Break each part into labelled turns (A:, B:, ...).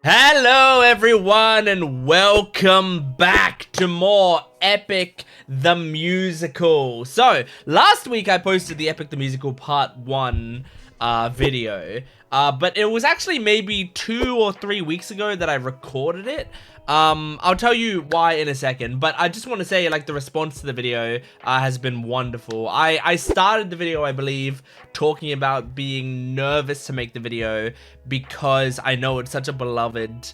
A: Hello everyone and welcome back to more Epic the Musical. So, last week I posted the Epic the Musical Part 1 video, but it was actually maybe 2 or 3 weeks ago that I recorded it. I'll tell you why in a second, but I just want to say, like, the response to the video has been wonderful. I started the video, I believe, talking about being nervous to make the video because I know it's such a beloved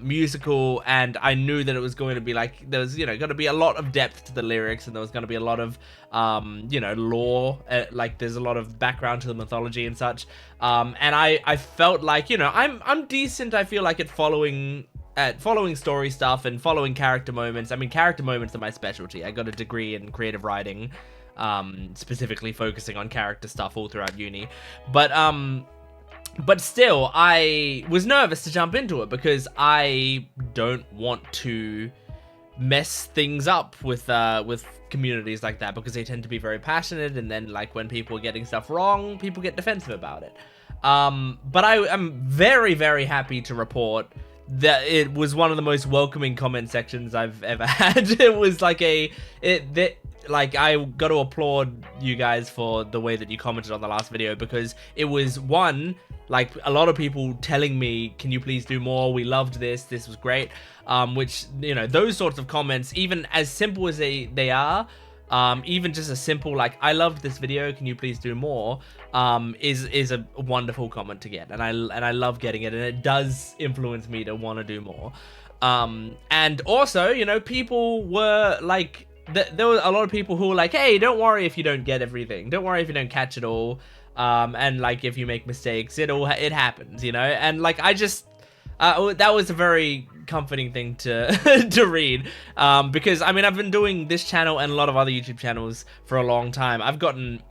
A: musical, and I knew that it was going to be like, there was, going to be a lot of depth to the lyrics, and there was going to be a lot of, lore, like there's a lot of background to the mythology and such, and I felt like, I'm decent, I feel like, at following story stuff and following character moments. I mean, character moments are my specialty. I got a degree in creative writing, specifically focusing on character stuff all throughout uni, but still, I was nervous to jump into it because I don't want to mess things up with communities like that, because they tend to be very passionate, and then, like, when people are getting stuff wrong, people get defensive about it. But I am very, very happy to report that it was one of the most welcoming comment sections I've ever had. It was like I got to applaud you guys for the way that you commented on the last video, because it was, one, like, a lot of people telling me, can you please do more? We loved this. This was great. Which, those sorts of comments, even as simple as they are, even just a simple, like, I loved this video, can you please do more, is a wonderful comment to get, and I love getting it, and it does influence me to want to do more. And also, people were like, there were a lot of people who were like, hey, don't worry if you don't get everything, don't worry if you don't catch it all, and, like, if you make mistakes, it happens, and, like, I just that was a very comforting thing to to read, because, I mean, I've been doing this channel and a lot of other YouTube channels for a long time. I've gotten,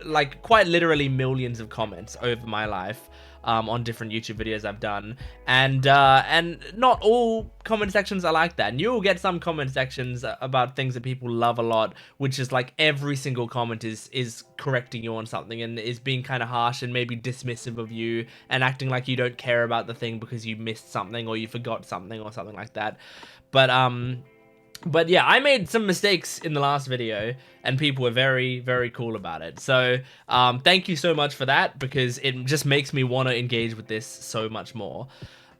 A: like, quite literally millions of comments over my life, on different YouTube videos I've done, and not all comment sections are like that. And you'll get some comment sections about things that people love a lot, which is like every single comment is correcting you on something and is being kind of harsh and maybe dismissive of you and acting like you don't care about the thing because you missed something or you forgot something or something like that. But yeah, I made some mistakes in the last video, and people were very, very cool about it. So, thank you so much for that, because it just makes me want to engage with this so much more.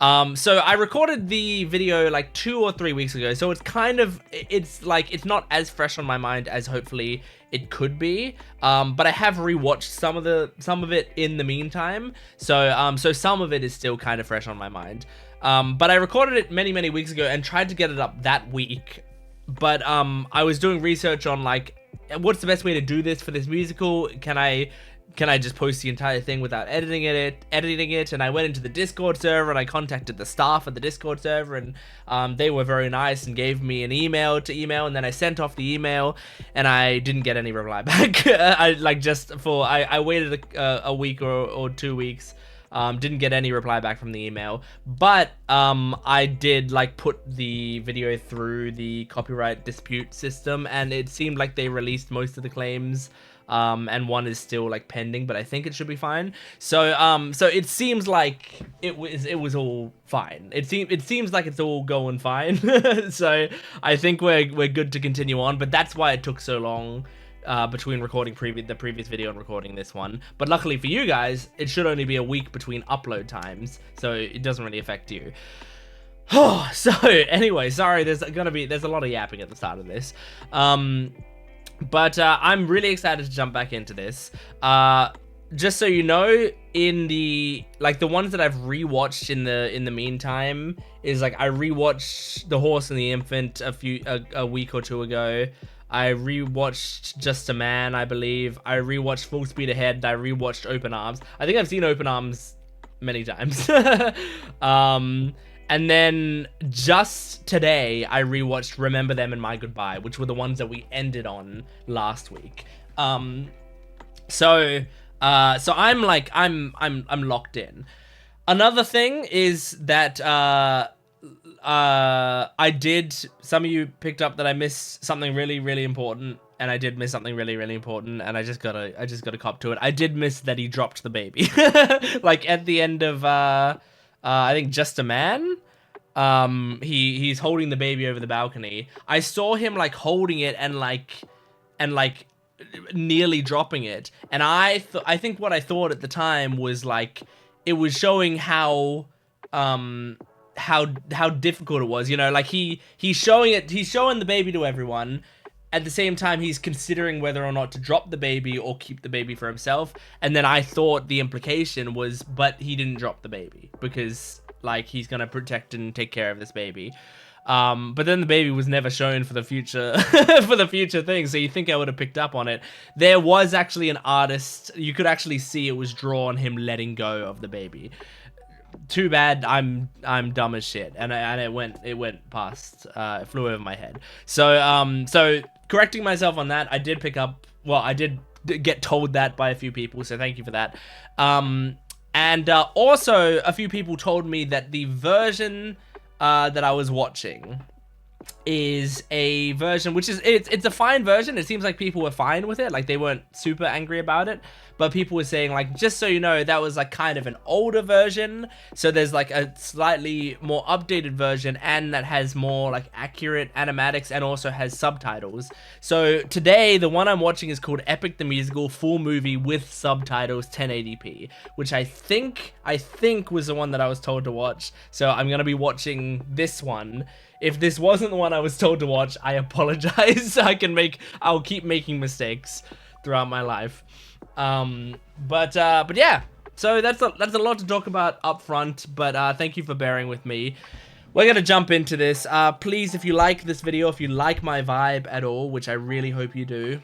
A: So I recorded the video like 2 or 3 weeks ago, so it's kind of, it's not as fresh on my mind as hopefully it could be. But I have rewatched some of it in the meantime, so some of it is still kind of fresh on my mind. But I recorded it many, many weeks ago and tried to get it up that week. But I was doing research on, like, what's the best way to do this for this musical? Can I just post the entire thing without editing it? And I went into the Discord server and I contacted the staff at the Discord server, and they were very nice and gave me an email, and then I sent off the email and I didn't get any reply back. I waited a week or 2 weeks. Didn't get any reply back from the email, but I did, like, put the video through the copyright dispute system, and it seemed like they released most of the claims, and one is still, like, pending, but I think it should be fine. So it seems like it was all fine. It seems like it's all going fine. So I think we're good to continue on, but that's why it took so long between recording the previous video and recording this one. But luckily for you guys, it should only be a week between upload times, so it doesn't really affect you. So anyway, sorry, there's a lot of yapping at the start of this. But I'm really excited to jump back into this. Just so you know, in the ones that I've rewatched in the meantime is, like, I rewatched The Horse and the Infant a week or two ago. I rewatched Just a Man, I believe. I rewatched Full Speed Ahead, and I rewatched Open Arms. I think I've seen Open Arms many times. And then just today, I rewatched Remember Them and My Goodbye, which were the ones that we ended on last week. So I'm locked in. Another thing is that some of you picked up that I missed something really, really important, and I did miss something really, really important, and I just gotta cop to it. I did miss that he dropped the baby. Like, at the end of I think Just a Man. He's holding the baby over the balcony. I saw him like holding it and like nearly dropping it, and I think what I thought at the time was like it was showing how difficult it was, you know, like he's showing the baby to everyone. At the same time, he's considering whether or not to drop the baby or keep the baby for himself. And then I thought the implication was, but he didn't drop the baby because like he's gonna protect and take care of this baby. But then the baby was never shown for the future for the future thing, so you think I would have picked up on it. There was actually an artist, you could actually see it was drawn him letting go of the baby. Too bad I'm dumb as shit, and it went past, it flew over my head. So correcting myself on that, I did pick up, well, I did get told that by a few people, so thank you for that. And also a few people told me that the version that I was watching is a version which is it's a fine version. It seems like people were fine with it, like they weren't super angry about it, but people were saying like, just so you know, that was like kind of an older version, so there's like a slightly more updated version and that has more like accurate animatics and also has subtitles. So today the one I'm watching is called Epic the Musical full movie with subtitles 1080p, which I think was the one that I was told to watch. So I'm gonna be watching this one. If this wasn't the one I was told to watch, I apologize. I'll keep making mistakes throughout my life. But yeah, so that's a lot to talk about up front, but thank you for bearing with me. We're gonna jump into this. Please, if you like this video, if you like my vibe at all, which I really hope you do,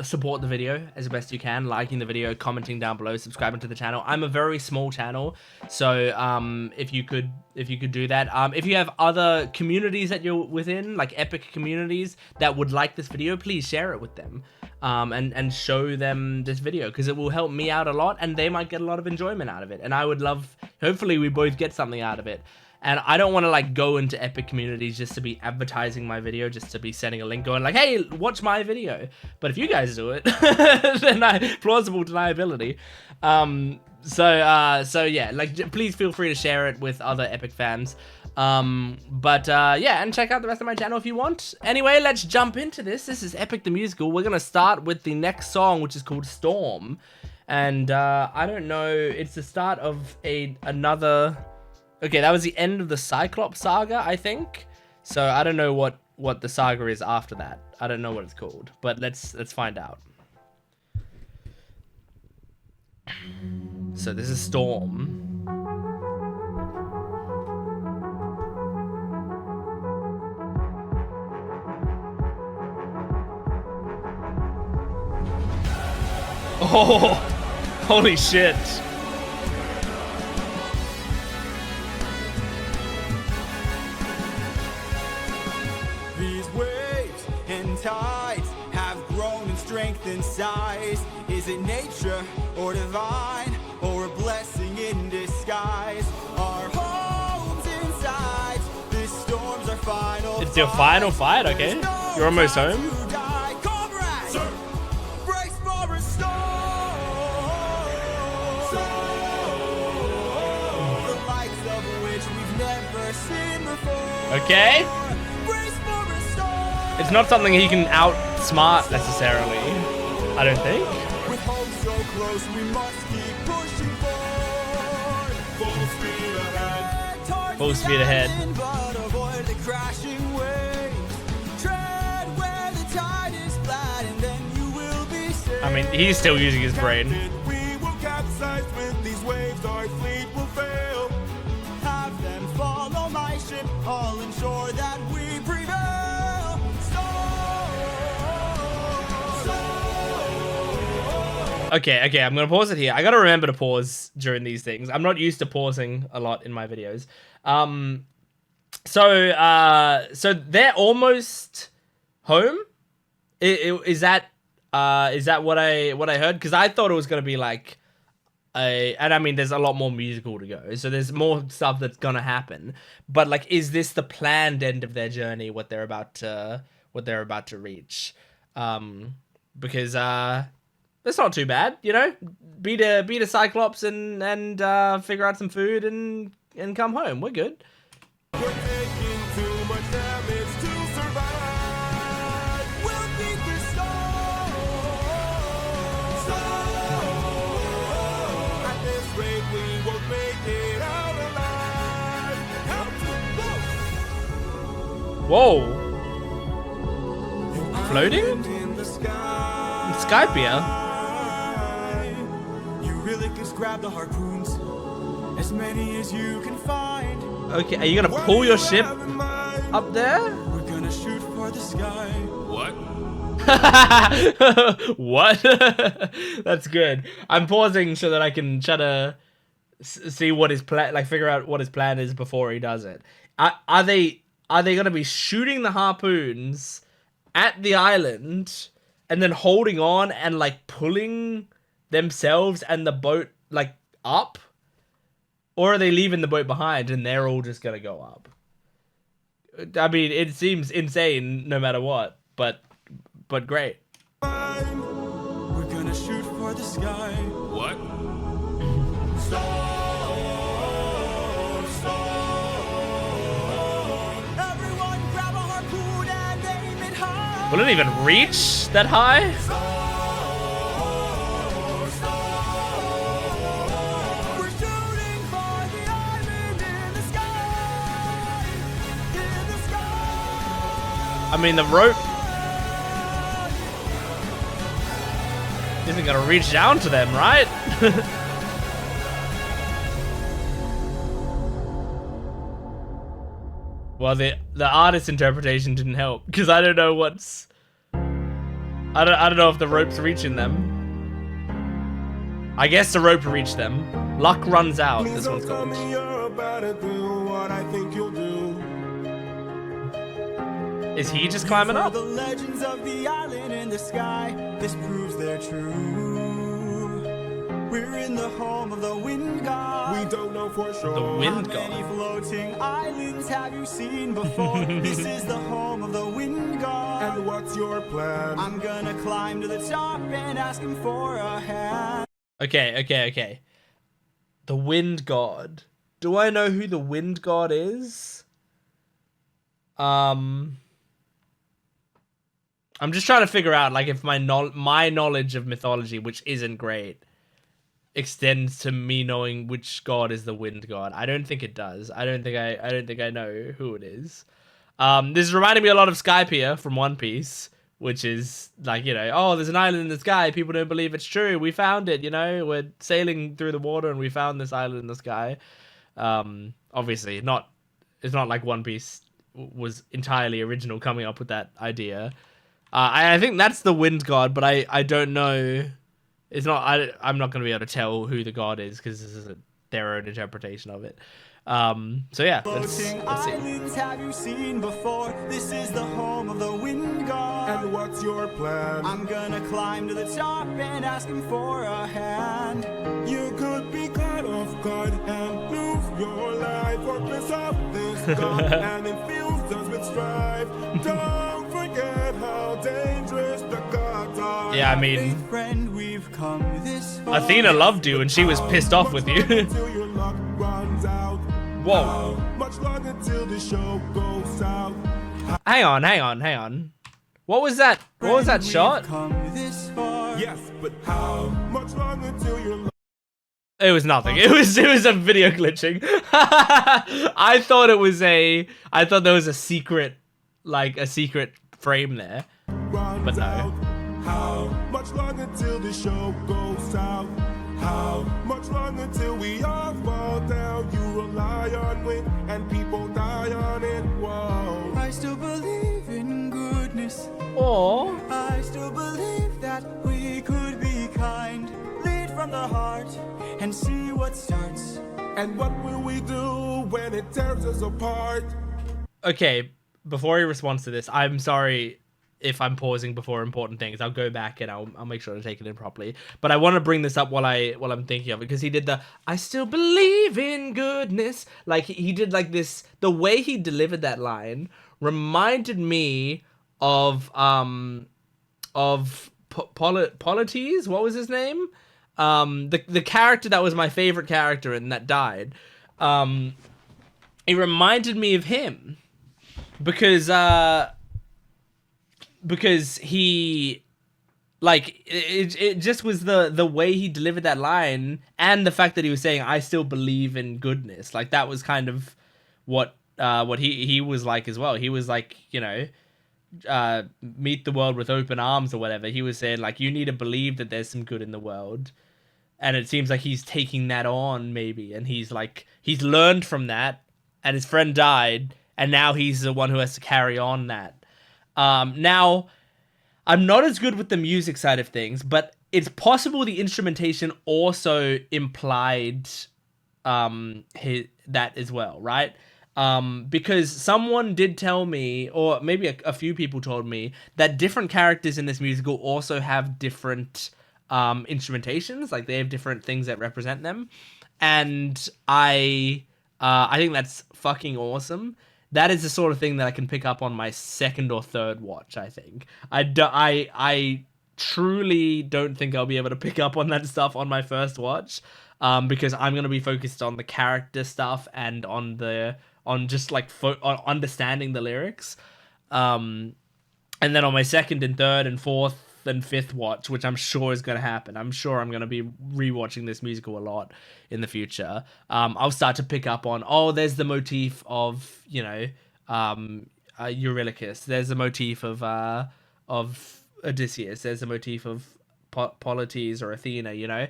A: support the video as best you can, liking the video, commenting down below, subscribing to the channel. I'm a very small channel, so if you could do that. If you have other communities that you're within, like epic communities that would like this video, please share it with them, and show them this video, because it will help me out a lot and they might get a lot of enjoyment out of it, and I would love, hopefully we both get something out of it. And I don't want to like go into epic communities just to be advertising my video, just to be sending a link going like, hey, watch my video. But if you guys do it, then plausible deniability. So yeah, like please feel free to share it with other epic fans. Yeah, and check out the rest of my channel if you want. Anyway, let's jump into this. This is Epic the Musical. We're gonna start with the next song, which is called Storm. And I don't know, it's the start of another. Okay, that was the end of the Cyclops saga, I think. So I don't know what the saga is after that. I don't know what it's called, but let's find out. So this is Storm. Oh, holy shit.
B: Tides have grown in strength and size. Is it nature or divine, or a blessing in disguise? Our homes inside, this storm's our final.
A: It's your final fight, okay? You're almost home.
B: Brace for a storm. The likes of which we've never seen before.
A: Okay. It's not something he can outsmart necessarily, I don't think.
B: With hope so close, we must keep pushing forward. Full speed ahead.
A: Full speed ahead.
B: But avoid the crashing waves. Tread where the tide is flat, and then you will be safe.
A: I mean, he's still using his brain.
B: We will capsize with these waves, our fleet will fail. Have them follow my ship, I'll ensure that we prevail.
A: Okay, I'm gonna pause it here. I gotta remember to pause during these things. I'm not used to pausing a lot in my videos. So they're almost home. Is that what I heard? Because I thought it was gonna be like and I mean, there's a lot more musical to go, so there's more stuff that's gonna happen. But like, is this the planned end of their journey? What they're about to reach? Because That's not too bad, you know. Beat a Cyclops and figure out some food and come home. We're good.
C: We're taking too much damage to survive.
B: We'll beat the storm.
C: At this rate, we won't make it out alive. Help to
A: Whoa. Floating?
B: In the sky.
A: Skypiea?
B: You really just grab the harpoons, as many as you can find.
A: Okay, are you gonna pull your ship up there?
B: We're gonna shoot for the sky.
C: What?
A: What? That's good. I'm pausing so that I can try to see what his plan, like figure out what his plan is before he does it. Are they gonna be shooting the harpoons at the island and then holding on and like pulling themselves and the boat like up? Or are they leaving the boat behind and they're all just gonna go up? I mean, it seems insane no matter what, but great.
B: We're gonna shoot for the sky.
C: What?
B: Everyone grab a harpoon and aim it high.
A: Will it even reach that high?
B: We're shooting for the island in the sky. In the sky.
A: I mean, the rope isn't gonna reach down to them, right? Well, the artist's interpretation didn't help because I don't know what's. I don't know if the rope's reaching them. I guess the rope reached them. Luck runs out.
C: Please
A: This
C: don't
A: one's
C: tell
A: called.
C: me you're about to do what I think you'll do.
A: Is he just climbing
B: For
A: up?
B: the legends of the island in the sky, this proves they're true. We're in the home of the wind god.
C: We don't know for sure.
A: The wind
B: How
A: god.
B: many floating islands have you seen before? This is the home of the wind god.
C: And what's your plan?
B: I'm gonna climb to the top and ask him for a hand.
A: Okay. The wind god. Do I know who the wind god is? I'm just trying to figure out like if my knowledge of mythology, which isn't great, extends to me knowing which god is the wind god. I don't think it does. I don't think I know who it is. This is reminding me a lot of Skypiea from One Piece, which is like, you know, oh, there's an island in the sky. People don't believe it's true. We found it, you know. We're sailing through the water and we found this island in the sky. Obviously, it's not like One Piece was entirely original coming up with that idea. I think that's the wind god, but I don't know. It's not. I'm not going to be able to tell who the god is because this is their own interpretation of it. So yeah, let's
B: Floating
A: see.
B: islands have you seen before? This is the home of the wind god.
C: And what's your plan?
B: I'm gonna climb to the top and ask him for a hand.
C: You could be caught off guard and lose your life, or piss off this god and infuse us with strife. Don't forget how dangerous the gods are.
A: Yeah, I mean,
B: Faith friend, we've come this far.
A: Athena loved you and she was pissed off with you.
C: Until your luck runs out.
A: Whoa.
C: How much longer till the show goes south?
A: Hang on. What was that? What was that
B: We've
A: shot?
B: come this far.
C: Yes, but how much longer till your luck?
A: It was nothing. It was a video glitching. I thought there was a secret, like a secret frame there. But no.
C: How much longer till the show goes south? How much longer till we all fall down? You rely on wind and people die on it. Whoa.
B: I still believe in goodness.
A: Or
B: I still believe that we could be kind. Lead from the heart and see what starts.
C: And what will we do when it tears us apart?
A: okay, before he responds to this, I'm sorry if I'm pausing before important things. I'll go back and I'll make sure to take it in properly. But I want to bring this up while I'm thinking of it, because he did the "I still believe in goodness." Like he did like this. The way he delivered that line reminded me of Polites, what was his name? The character that was my favorite character and that died. It reminded me of him because he, like, it just was the way he delivered that line, and the fact that he was saying, I still believe in goodness. Like, that was kind of what he was like as well. He was like, you know, meet the world with open arms or whatever. He was saying, like, you need to believe that there's some good in the world. And it seems like he's taking that on, maybe. And he's like, he's learned from that, and his friend died, and now he's the one who has to carry on that. Now, I'm not as good with the music side of things, but it's possible the instrumentation also implied that as well, right? Because someone did tell me, or maybe a few people told me, that different characters in this musical also have different instrumentations. Like, they have different things that represent them. And I think that's fucking awesome. That is the sort of thing that I can pick up on my second or third watch, I think. I truly don't think I'll be able to pick up on that stuff on my first watch, because I'm going to be focused on the character stuff and on just like on understanding the lyrics. And then on my second and third and fourth and fifth watch, which I'm sure is going to happen, I'm sure I'm going to be rewatching this musical a lot in the future, I'll start to pick up on, oh, there's the motif of, you know, Eurylochus, there's the motif of Odysseus, there's the motif of Polites or Athena, you know.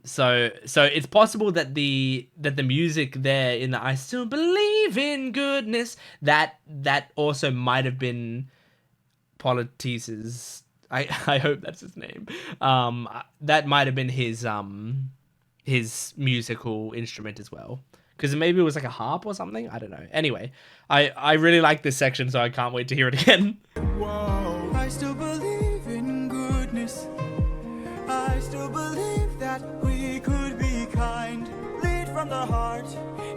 A: So it's possible that the music there in the I still believe in goodness, that also might have been Polites's, I hope that's his name. That might have been his musical instrument as well. Because maybe it was like a harp or something. I don't know. Anyway, I really like this section, so I can't wait to hear it again.
B: Whoa. I still believe in goodness. I still believe that we could be kind. Lead from the heart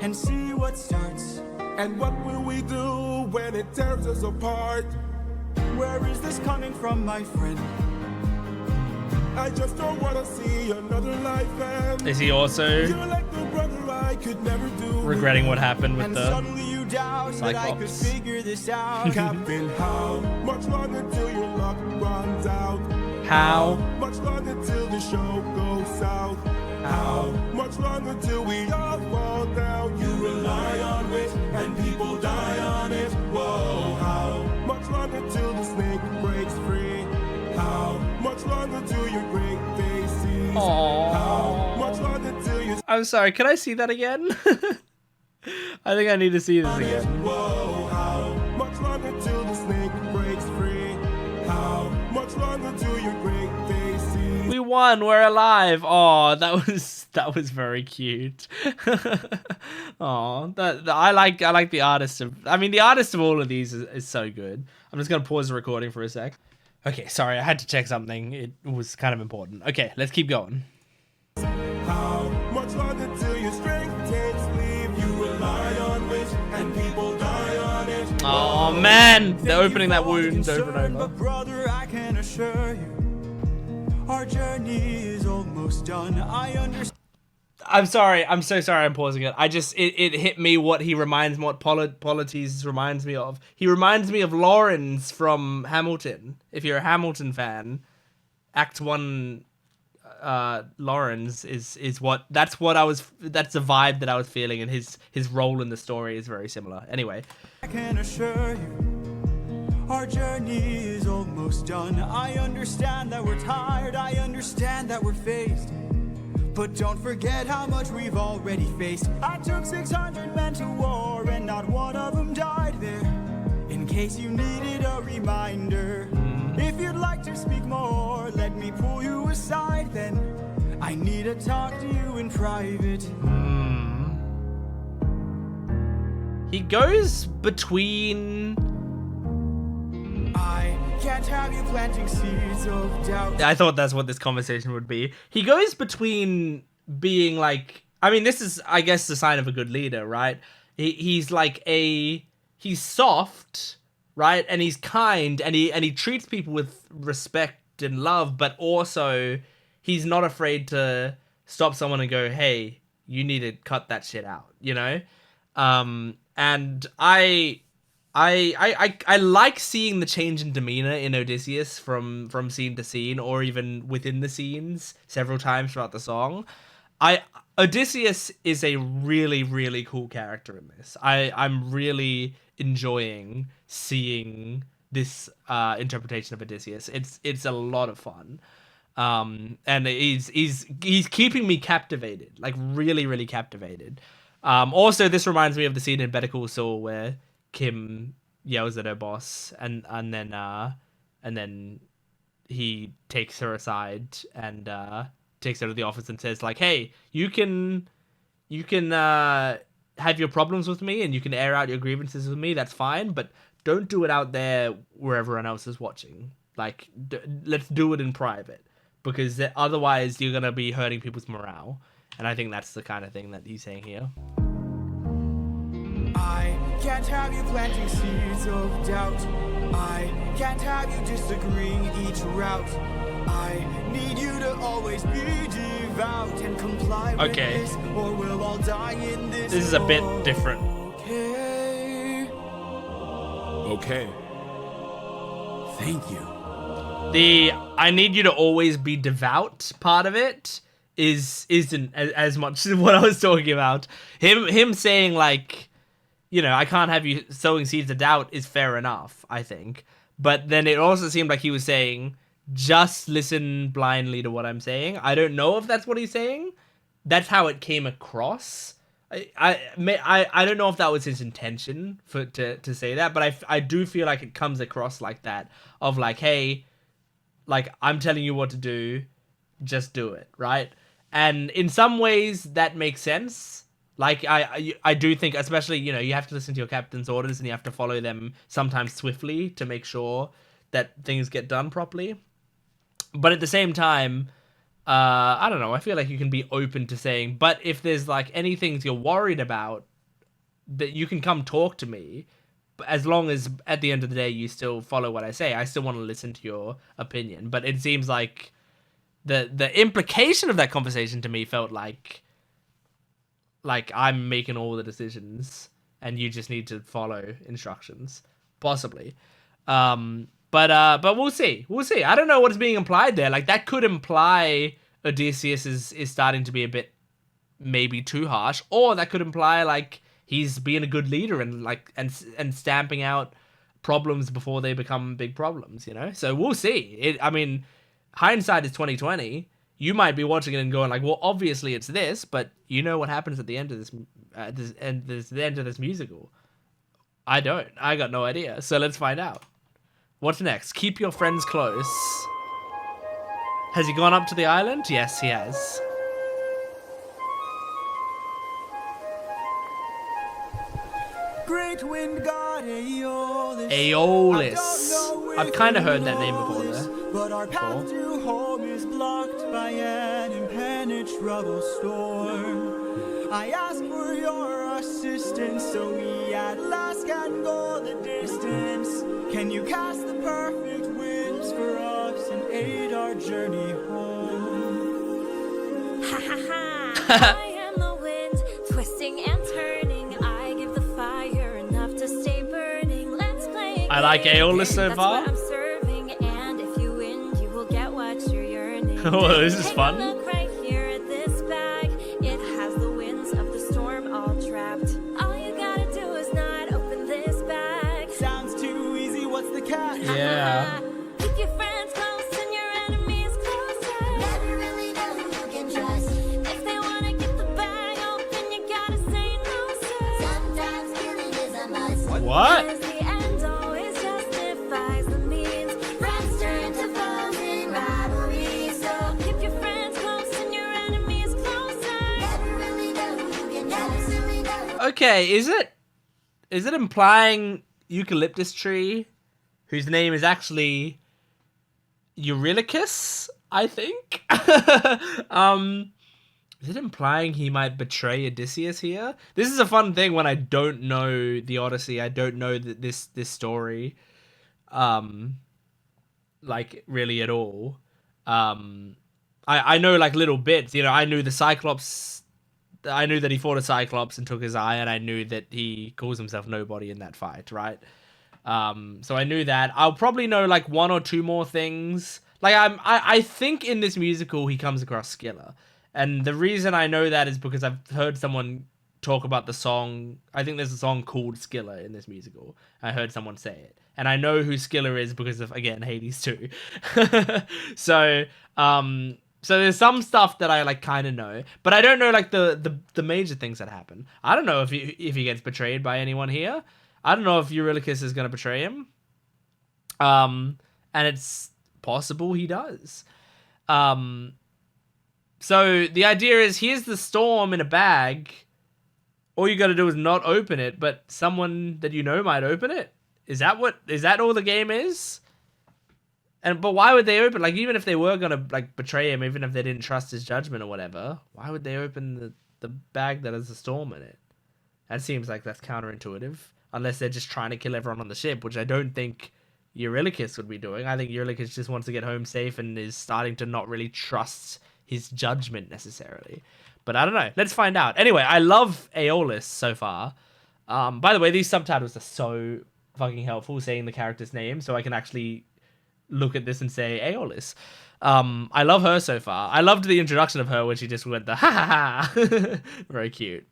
B: and see what starts.
C: And what will we do when it tears us apart?
B: Where is this coming from, my friend?
C: I just don't want to see another life end.
A: Is he also
C: You're like the brother I could never do
A: regretting what happened with
B: And
A: the
B: suddenly you doubt that I could
A: Cyclops?
B: figure this out.
C: Captain, how much longer till your luck runs out?
A: how?
C: Much longer till the show goes south? How much longer till we all fall down? You rely on it and people die on it. Whoa, how much longer till the snake breaks free? How much longer till your great day sees?
A: Aww.
C: How much longer till you
A: I'm sorry, can I see that again? I think I need to see this again.
C: Whoa, how much longer till the snake breaks free? How much longer till your great day sees?
A: We won, we're alive. Oh, that was very cute. Oh, I like the artist of, I mean, the artist of all of these is so good. I'm just gonna pause the recording for a sec. Okay, sorry, I had to check something. It was kind of important. Okay, let's keep going.
C: How much longer till your strength takes leave? You rely on it and people die on it.
A: Oh man, they're opening that wound over and over.
B: But brother, I can assure you, our journey is almost done. I understand.
A: I'm sorry. I'm so sorry. I'm pausing it. It hit me what he reminds me, what Polites reminds me of. He reminds me of Lawrence from Hamilton. If you're a Hamilton fan, Act 1, Lawrence is what, that's the vibe that I was feeling, and his role in the story is very similar. Anyway.
B: I can assure you, our journey is almost done. I understand that we're tired. I understand that we're phased. But don't forget how much we've already faced. I took 600 men to war, and not one of them died there. In case you needed a reminder, if you'd like to speak more, let me pull you aside then. I need to talk to you in private.
A: He goes between...
B: I can't have you planting seeds of doubt.
A: I thought that's what this conversation would be. He goes between being like, I mean, this is, I guess, the sign of a good leader, right? He's like he's soft, right? And he's kind, and he treats people with respect wrapped in love, but also he's not afraid to stop someone and go, hey, you need to cut that shit out, you know? And I like seeing the change in demeanor in Odysseus from scene to scene, or even within the scenes several times throughout the song. Odysseus is a really, really cool character in this. I'm really enjoying seeing this interpretation of Odysseus. It's a lot of fun. And he's keeping me captivated, like really, really captivated. Also, this reminds me of the scene in Better Call Saul where Kim yells at her boss, and then he takes her aside and takes her to the office and says like, "Hey, you can have your problems with me and you can air out your grievances with me. That's fine, but don't do it out there where everyone else is watching. Like, let's do it in private, because otherwise you're gonna be hurting people's morale." And I think that's the kind of thing that he's saying here.
B: I can't have you planting seeds of doubt. I can't have you disagreeing each route. I need you to always be devout and comply with this, or we'll all die in this.
A: This is a bit different.
C: Okay.
B: Thank you.
A: The I need you to always be devout part of it isn't as much as what I was talking about. Him saying like, you know, I can't have you sowing seeds of doubt is fair enough, I think. But then it also seemed like he was saying, just listen blindly to what I'm saying. I don't know if that's what he's saying. That's how it came across. I don't know if that was his intention to say that, but I do feel like it comes across like that, of like, hey, like, I'm telling you what to do, just do it, right? And in some ways that makes sense. Like, I do think, especially, you know, you have to listen to your captain's orders and you have to follow them sometimes swiftly to make sure that things get done properly. But at the same time, I don't know, I feel like you can be open to saying, but if there's like any things you're worried about, that you can come talk to me, as long as at the end of the day you still follow what I say. I still want to listen to your opinion. But it seems like the implication of that conversation to me felt like I'm making all the decisions and you just need to follow instructions, possibly. But we'll see. We'll see. I don't know what's being implied there. Like, that could imply Odysseus is starting to be a bit maybe too harsh, or that could imply like he's being a good leader and like and stamping out problems before they become big problems, you know? So we'll see. I mean, hindsight is 2020. You might be watching it and going like, well, obviously it's this, but you know what happens at the end of the end of this musical? I don't. I got no idea. So let's find out. What's next? Keep your friends close. Has he gone up to the island? Yes, he has.
B: Great wind god Aeolus.
A: Aeolus. I've kind of heard that name before there.
B: But our path to home is blocked by an impenetrable storm. I ask for your assistance so we at last can go the distance. Can you cast the perfect winds for us and aid our journey home?
D: Ha ha ha! I am the wind, twisting and turning. I give the fire enough to stay burning. Let's play.
A: I like Aeolus so far.
D: That's what I'm serving, and if you win, you will get what you're yearning.
A: Oh, this is fun.
D: Look right here at this bag. It has the winds of the storm all trapped. All you gotta do is not open this bag.
B: Sounds too easy. What's the catch?
A: Yeah.
D: Keep your friends close and your enemies closer. Never really know who you can trust. If they wanna get the bag open, you gotta say no, sir. Sometimes killing is a must.
A: What?
D: Because the end always justifies the means. Friends turn to foes in rivalry. So keep your friends close and your enemies closer. Never really know who you can trust. Never really know.
A: Okay, is it implying Eucalyptus Tree, whose name is actually Eurylochus, I think? Is it implying he might betray Odysseus here? This is a fun thing when I don't know the Odyssey. I don't know this story. like really at all. I know like little bits. You know, I knew the Cyclops. I knew that he fought a Cyclops and took his eye, and I knew that he calls himself Nobody in that fight, right? So I knew that. I'll probably know like one or two more things. Like I think in this musical he comes across Skiller, and the reason I know that is because I've heard someone talk about the song. I think there's a song called Skiller in this musical. I heard someone say it, and I know who Skiller is because of, again, Hades 2. So so there's some stuff that I like kind of know, but I don't know like the major things that happen. I don't know if he gets betrayed by anyone here. I don't know if Eurylochus is gonna betray him. And it's possible he does. So the idea is, here's the storm in a bag. All you gotta do is not open it, but someone that you know might open it. Is that all the game is? But why would they open, like, even if they were gonna like betray him, even if they didn't trust his judgment or whatever, why would they open the bag that has a storm in it? That seems like that's counterintuitive, unless they're just trying to kill everyone on the ship, which I don't think Eurylochus would be doing. I think Eurylochus just wants to get home safe and is starting to not really trust his judgment necessarily. But I don't know. Let's find out. Anyway, I love Aeolus so far. By the way, these subtitles are so fucking helpful, saying the character's name, so I can actually look at this and say Aeolus. I love her so far. I loved the introduction of her when she just went the ha ha ha. Very cute.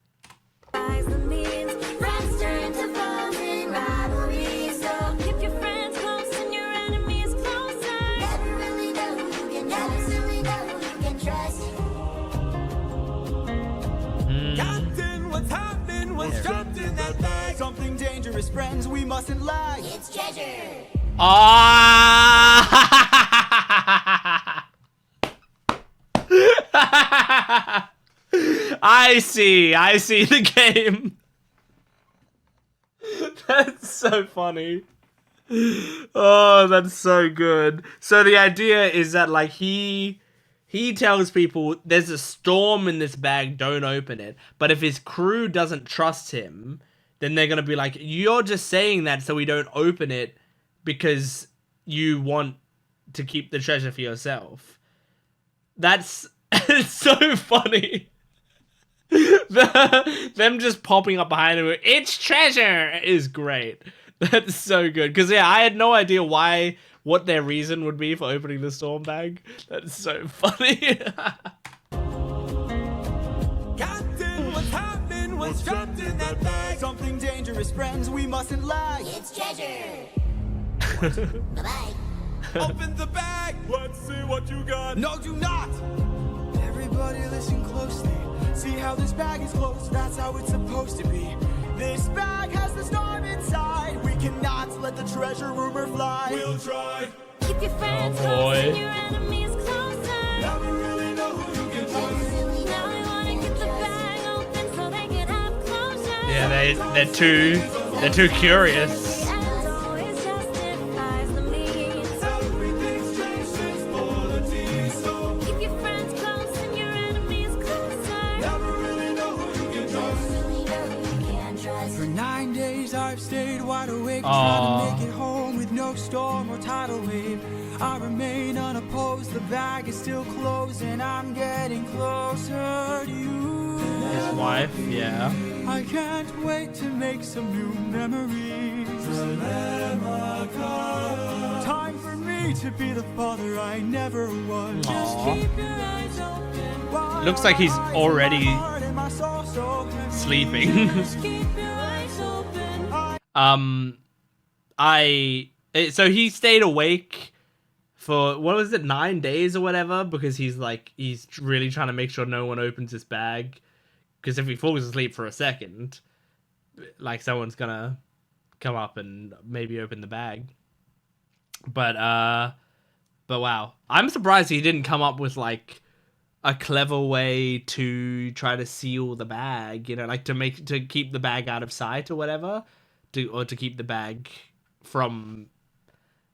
D: Rise the means, friends turn to foes in rivalry. So keep your friends close and your enemies closer. Never really know who you can trust. Never really know who you can trust.
B: Captain, what's happening? What's trapped in that bag? Something dangerous, friends, we mustn't lag.
D: It's treasure.
A: I see the game. That's so funny. Oh, that's so good. So the idea is that like he tells people there's a storm in this bag, don't open it. But if his crew doesn't trust him, then they're gonna be like, you're just saying that so we don't open it because you want to keep the treasure for yourself. That's it's so funny. Them just popping up behind him, it's treasure, is great. That's so good. Because yeah, I had no idea what their reason would be for opening the storm bag. That's so funny.
B: Captain, what's happening? What's trapped in that bag? Something dangerous, friends, we mustn't lag.
D: It's treasure. Bye-bye.
B: Open the bag.
C: Let's see what you got.
B: No, do not. Everybody listen closely. See how this bag is closed. That's how it's supposed to be. This bag has the storm inside. We cannot let the treasure rumor fly.
C: We'll try.
D: Keep your friends
A: Oh,
D: close
A: boy.
D: and your enemies closer.
C: Never really know who you can trust.
D: Now we wanna get the bag open so they can have closure.
A: Yeah, they're too curious.
D: The end always justifies the means.
C: Everything's changed since Odysseus. So
D: Keep your friends close and your enemies closer.
C: never really know who you can trust.
D: Really know who you can trust.
B: For 9 days I've stayed wide awake,
A: Aw.
B: trying to make it home with no storm or tidal wave. I remain unopposed, the bag is still closed, and I'm getting closer to you.
A: His wife, yeah.
B: I can't wait to make some new memories. Time for me to be the father I never was. Just
A: Aw.
B: keep your eyes open. while
A: Looks like he's
B: my eyes
A: already
B: and my heart and my soul so heavy.
A: sleeping.
B: Just keep your eyes open.
A: So he stayed awake for, what was it, 9 days or whatever, because he's really trying to make sure no one opens his bag, because if he falls asleep for a second, like, someone's gonna come up and maybe open the bag. But wow, I'm surprised he didn't come up with like a clever way to try to seal the bag, you know, like to keep the bag out of sight or whatever, to keep the bag from,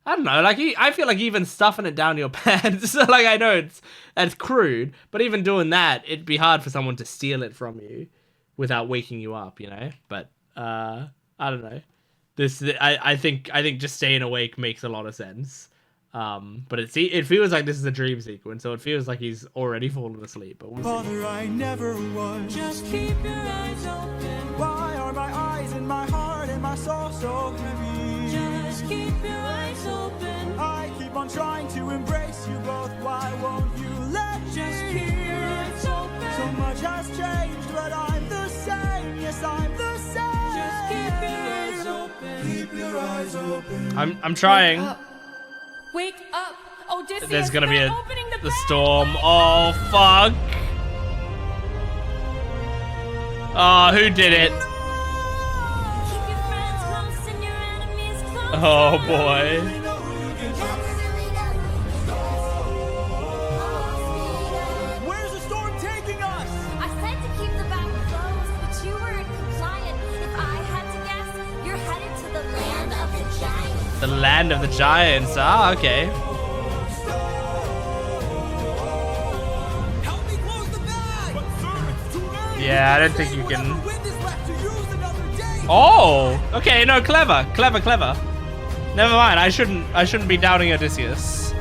A: I don't know, like I feel like even stuffing it down your pants, like, I know it's crude, but even doing that, it'd be hard for someone to steal it from you without waking you up, you know. But I don't know. I think just staying awake makes a lot of sense. But it feels like this is a dream sequence, so it feels like he's already fallen asleep. But we'll see.
B: Father, I never was. Just keep your eyes open. Why are my eyes and my heart and my soul so heavy? Just keep your eyes open. I keep on trying to embrace you both. Why won't you let me? Just keep your eyes open. So much has changed, but I'm the same. Yes, I'm the same. Just keep your eyes open. Keep your eyes open.
A: I'm trying.
E: Wake up, Odysseus!
A: There's gonna be
E: they're opening
A: the
E: bag.
A: storm.
E: Wake
A: Oh
E: up.
A: fuck! Oh, who did it?
D: Keep your friends close and your enemies close.
A: Oh boy.
B: Where's the storm taking us?
D: I said to keep the bag closed, but you weren't compliant. If I had to guess, you're headed to the land of the giants.
A: The land of the giants. Ah, okay.
B: Help me close the bag! But sir, it's too late.
A: Yeah, I don't think you can.
B: Whatever wind is left to use another day.
A: Oh, okay. No, clever. Never mind. I shouldn't be doubting Odysseus.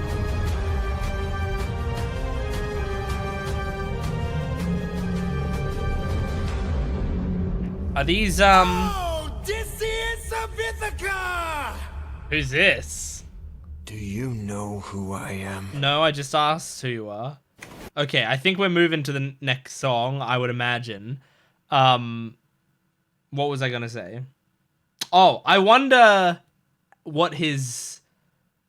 A: Are these
C: Odysseus of Ithaca!
A: Who's this?
C: Do you know who I am?
A: No, I just asked who you are. Okay, I think we're moving to the next song, I would imagine. What was I gonna say? Oh, I wonder what his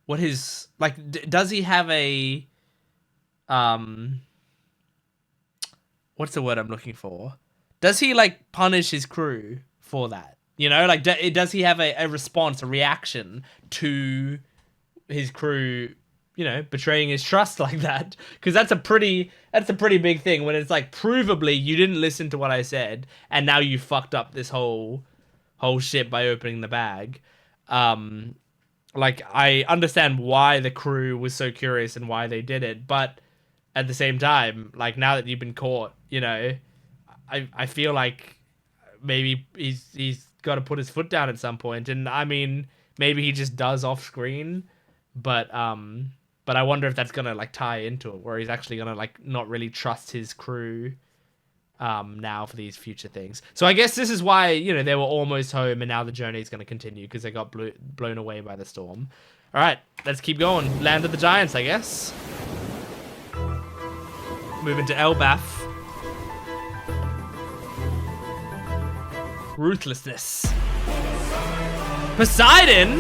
A: like. Does he have a what's the word I'm looking for? Does he like punish his crew for that? You know, like does he have a response, a reaction to his crew, you know, betraying his trust like that? Because that's a pretty big thing when it's like provably you didn't listen to what I said and now you fucked up this whole shit by opening the bag. Like I understand why the crew was so curious and why they did it, but at the same time, like now that you've been caught, you know, I feel like maybe he's got to put his foot down at some point. And I mean, maybe he just does off screen, but I wonder if that's gonna like tie into it, where he's actually gonna like not really trust his crew now for these future things. So I guess this is why, you know, they were almost home and now the journey is gonna continue because they got blown away by the storm. All right, let's keep going. Land of the Giants, I guess. Moving to Elbath. Ruthlessness. Poseidon?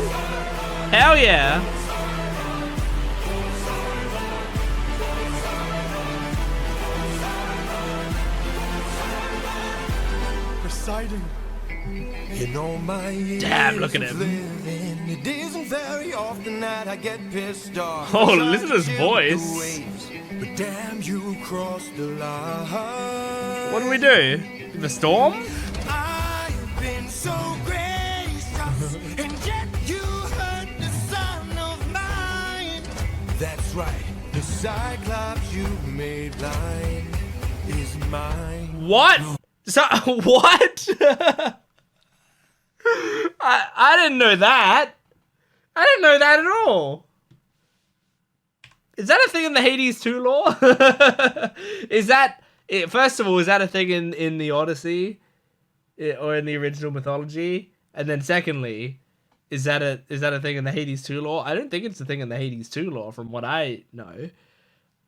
A: Hell yeah.
B: Poseidon.
C: In all my years
A: Damn, look at
C: of
A: him.
C: living, it isn't very often that I get pissed off.
A: Oh,
C: Trying
A: listen to his
C: chill with the
A: voice.
C: waves, but damn, you crossed the line.
A: What do we do? The storm?
C: I've been so gracious, and yet you hurt the son of mine. That's right, the Cyclops you made blind is mine.
A: What? So what? I didn't know that. I didn't know that at all. Is that a thing in the Hades 2 lore? Is that it? First of all, is that a thing in the Odyssey or in the original mythology? And then secondly, is that a thing in the Hades 2 lore? I don't think it's a thing in the Hades 2 lore from what I know.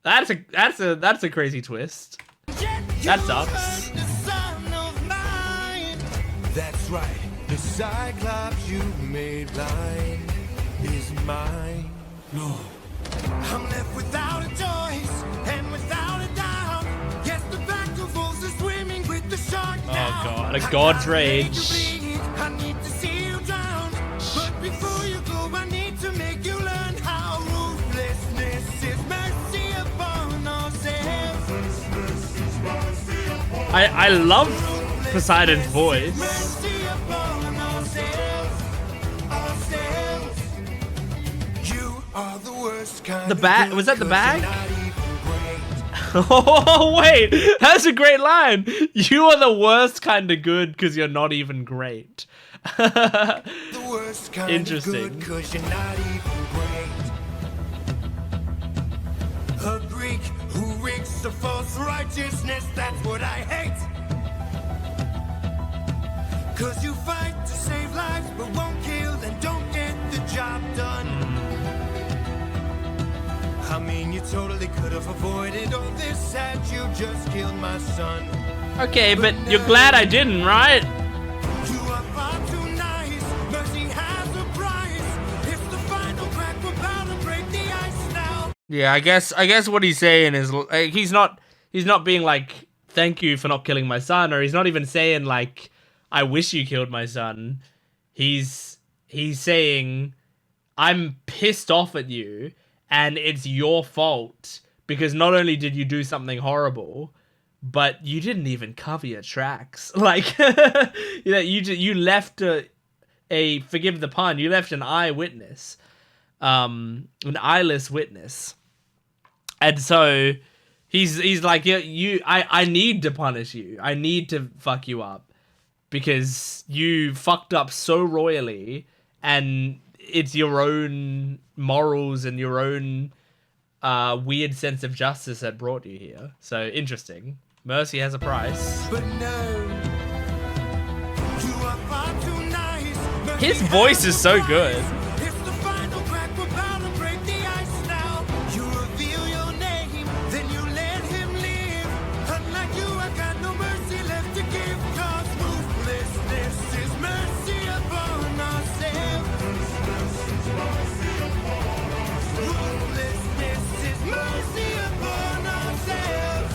A: That's a crazy twist. That sucks.
C: That's right, the Cyclops you made blind is mine. No. I'm left without a choice and without a doubt. Yes, the battle wolves are swimming with the shark now.
A: Oh god, a god's rage.
C: I need to see you drown. But before you go, I need to make you learn how ruthlessness is mercy upon ourselves.
A: I love Poseidon's voice.
C: Mercy upon ourselves. You are the worst kind
A: The
C: of
A: bag?
C: good
A: Was that the
C: 'cause
A: bag?
C: you're not even great.
A: Oh wait, that's a great line. You are the worst kind of good because you're not even great.
C: The worst kind
A: Interesting.
C: of good 'cause you're not even great. A Greek who reeks of false righteousness, that's what I hate. Cause you fight to save lives but won't kill and don't get the job done. I mean, you totally could have avoided all this had you just killed my son.
A: Okay, but you're glad I didn't, right?
C: You are far too nice. Mercy has a price. It's the final crack. We're about to break the ice now.
A: Yeah, I guess what he's saying is like, he's not being like, thank you for not killing my son, or he's not even saying like, I wish you killed my son. He's saying, I'm pissed off at you and it's your fault because not only did you do something horrible, but you didn't even cover your tracks. Like, you know, you left a forgive the pun, you left an eyewitness, an eyeless witness. And so he's like, yeah, I need to punish you. I need to fuck you up because you fucked up so royally, and it's your own morals and your own weird sense of justice that brought you here. So interesting. Mercy has a price.
C: But no, you are far too nice.
A: His voice is so good.
C: It's the final crack. We're about to break the ice now. You reveal your name, then you let him live. Unlike you, I got no mercy left to give. Cause ruthlessness is mercy upon ourselves. Ruthlessness is mercy upon ourselves.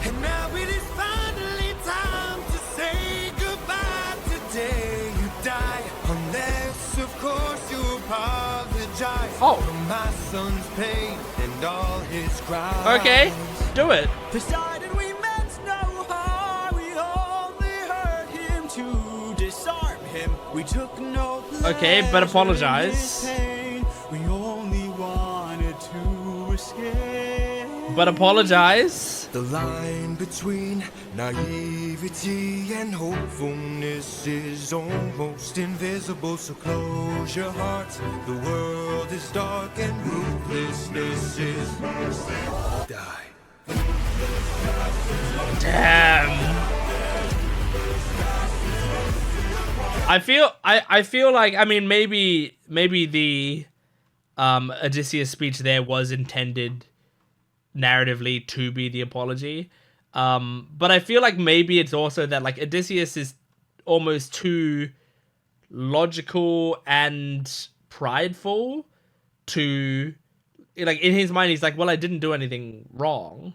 C: And now it is finally time to say goodbye. Today you die, unless of course you apologize for my son's pain and all his crimes.
A: Okay, do it.
B: Decided we meant no harm. We only hurt him to disarm him. We took no
A: Okay, but
B: pleasure
A: apologize.
B: in his pain. We only wanted to escape.
A: But apologize.
C: The line between naivety and hopefulness is almost invisible, so close your heart. The world is dark and ruthlessness is die.
A: Damn. I feel like, I mean, maybe the Odysseus speech there was intended narratively to be the apology, but I feel like maybe it's also that like Odysseus is almost too logical and prideful to, like, in his mind he's like, well, I didn't do anything wrong,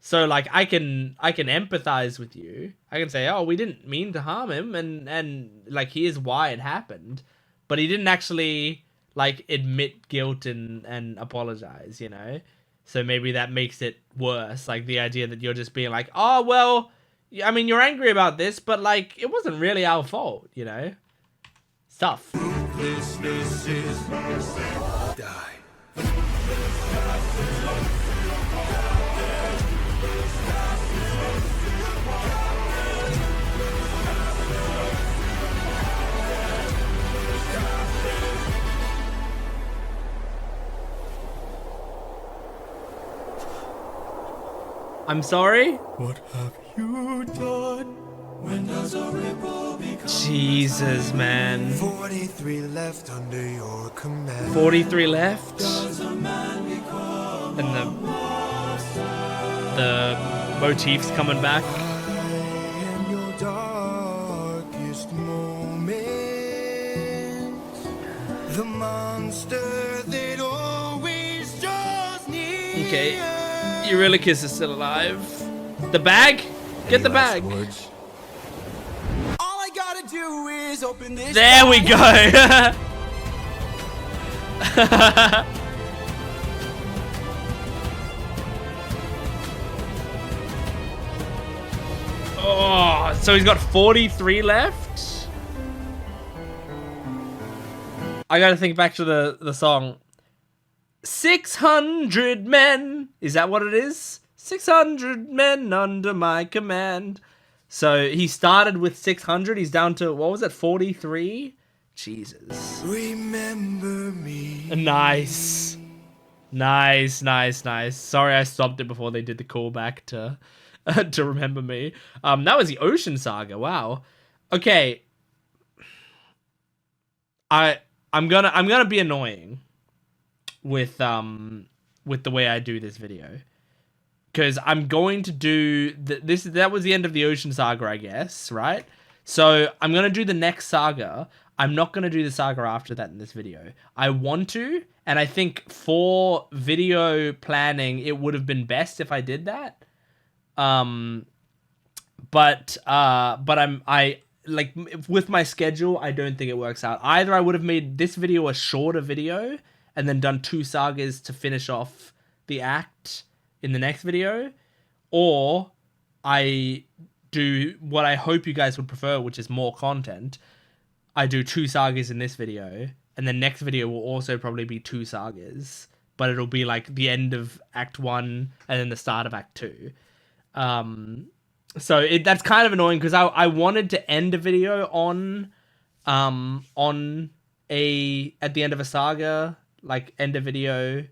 A: so like I can empathize with you. I can say, oh, we didn't mean to harm him, and like here's why it happened, but he didn't actually like admit guilt and apologize, you know. So maybe that makes it worse, like the idea that you're just being like, oh, well, I mean, you're angry about this, but like, it wasn't really our fault, you know? Stuff.
C: Ruthlessness is die.
A: I'm sorry?
C: What have you done? When does a ripple become
A: Jesus, man.
C: 43 left under your command.
A: 43 left?
C: Does a man become
A: And the motifs coming back.
C: in your darkest moment? The monster that always draws near.
A: Okay. Eurylochus is still alive. The bag? Get the bag.
B: All I gotta do is open this.
A: There we go. Oh, so he's got 43 left? I gotta think back to the song. 600 men. Is that what it is? 600 men under my command. So he started with 600. He's down to, what was it, 43? Jesus.
C: Remember me.
A: Nice. Nice. Sorry I stopped it before they did the callback to to Remember Me. That was the Ocean Saga. Wow. Okay. I'm gonna be annoying with the way I do this video. Because I'm going to do that was the end of the Ocean Saga, I guess, right? So I'm gonna do the next saga. I'm not gonna do the saga after that in this video. I want to, and I think for video planning, it would have been best if I did that. But I like with my schedule, I don't think it works out. Either I would have made this video a shorter video and then done 2 sagas to finish off the act in the next video, or I do what I hope you guys would prefer, which is more content. I do 2 sagas in this video, and the next video will also probably be 2 sagas, but it'll be like the end of Act 1 and then the start of Act 2. So that's kind of annoying because I wanted to end a video on at the end of a saga, like end a video.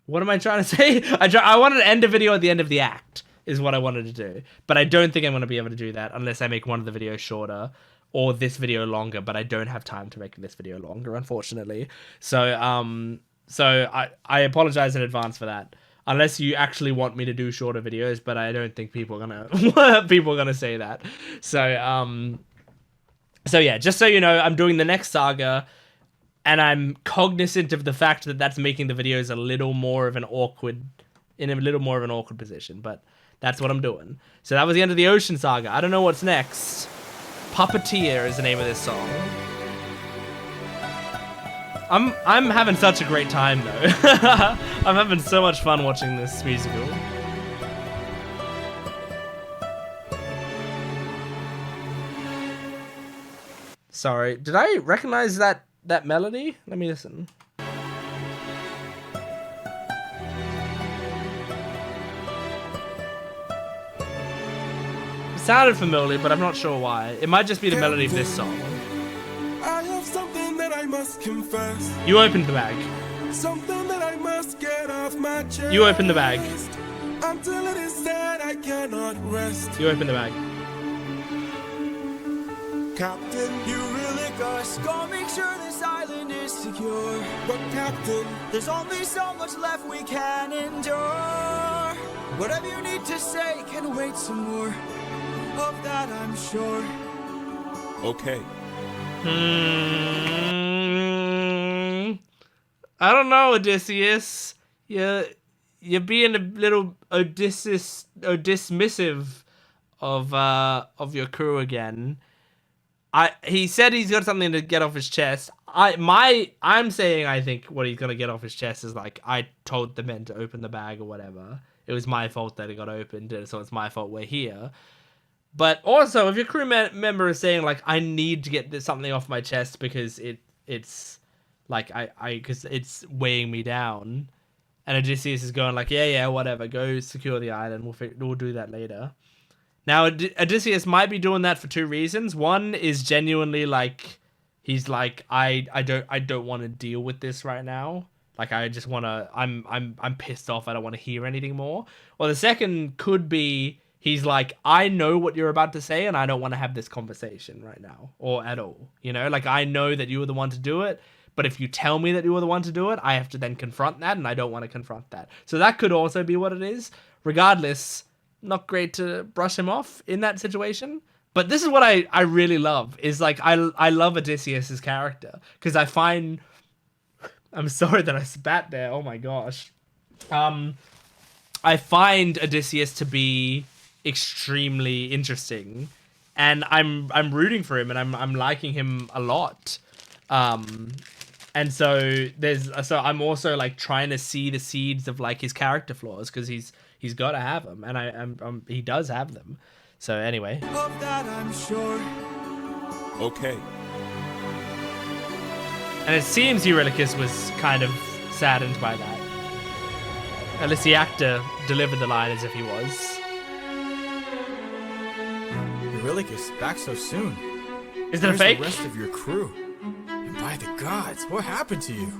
A: What am I trying to say? I wanted to end a video at the end of the act is what I wanted to do. But I don't think I'm going to be able to do that unless I make one of the videos shorter or this video longer, but I don't have time to make this video longer, unfortunately. So I apologize in advance for that. Unless you actually want me to do shorter videos, but I don't think people are gonna say that. So yeah, just so you know, I'm doing the next saga, and I'm cognizant of the fact that that's making the videos a little more of an awkward position, but that's what I'm doing. So that was the end of the Ocean Saga. I don't know what's next. Puppeteer is the name of this song. I'm having such a great time though. I'm having so much fun watching this musical. Sorry, did I recognize that melody? Let me listen. It sounded familiar, but I'm not sure why. It might just be the melody of this song.
C: I have something that I must confess.
A: You opened the bag.
C: Something that I must get off my chest.
A: You opened the bag.
C: Until it is said I cannot rest.
A: You opened the bag.
C: Captain,
B: You really gotta make sure this island is secure.
C: but Captain,
B: There's only so much left we can endure. Whatever you need to say can wait some more. Of that I'm sure.
C: okay.
A: I don't know, Odysseus. You're being a little dismissive of your crew again. He said he's got something to get off his chest. I'm saying I think what he's gonna get off his chest is like, I told the men to open the bag or whatever. It was my fault that it got opened, and so it's my fault we're here. But also, if your crew member is saying like, I need to get something off my chest because it's like because it's weighing me down, and Odysseus is going like, yeah, whatever, go secure the island. We'll do that later. Now Odysseus might be doing that for 2 reasons. One is genuinely like, he's like, I don't want to deal with this right now. Like I just want to. I'm pissed off. I don't want to hear anything more. Or the second could be, he's like, I know what you're about to say, and I don't want to have this conversation right now or at all. You know, like I know that you were the one to do it, but if you tell me that you were the one to do it, I have to then confront that, and I don't want to confront that. So that could also be what it is. Regardless, not great to brush him off in that situation. But this is what I really love, is like, I love Odysseus's character, because I find... I'm sorry that I spat there. Oh my gosh. I find Odysseus to be extremely interesting, and I'm rooting for him, and I'm liking him a lot. And so I'm also like trying to see the seeds of like his character flaws, because he's got to have them, and he does have them. So anyway.
B: Of that I'm sure.
C: Okay.
A: And it seems Eurylochus was kind of saddened by that. At least the actor delivered the line as if he was.
F: Eurylochus, back so soon.
A: Is that a
F: Where's
A: fake?
F: the rest of your crew?
C: By the gods, what happened to you?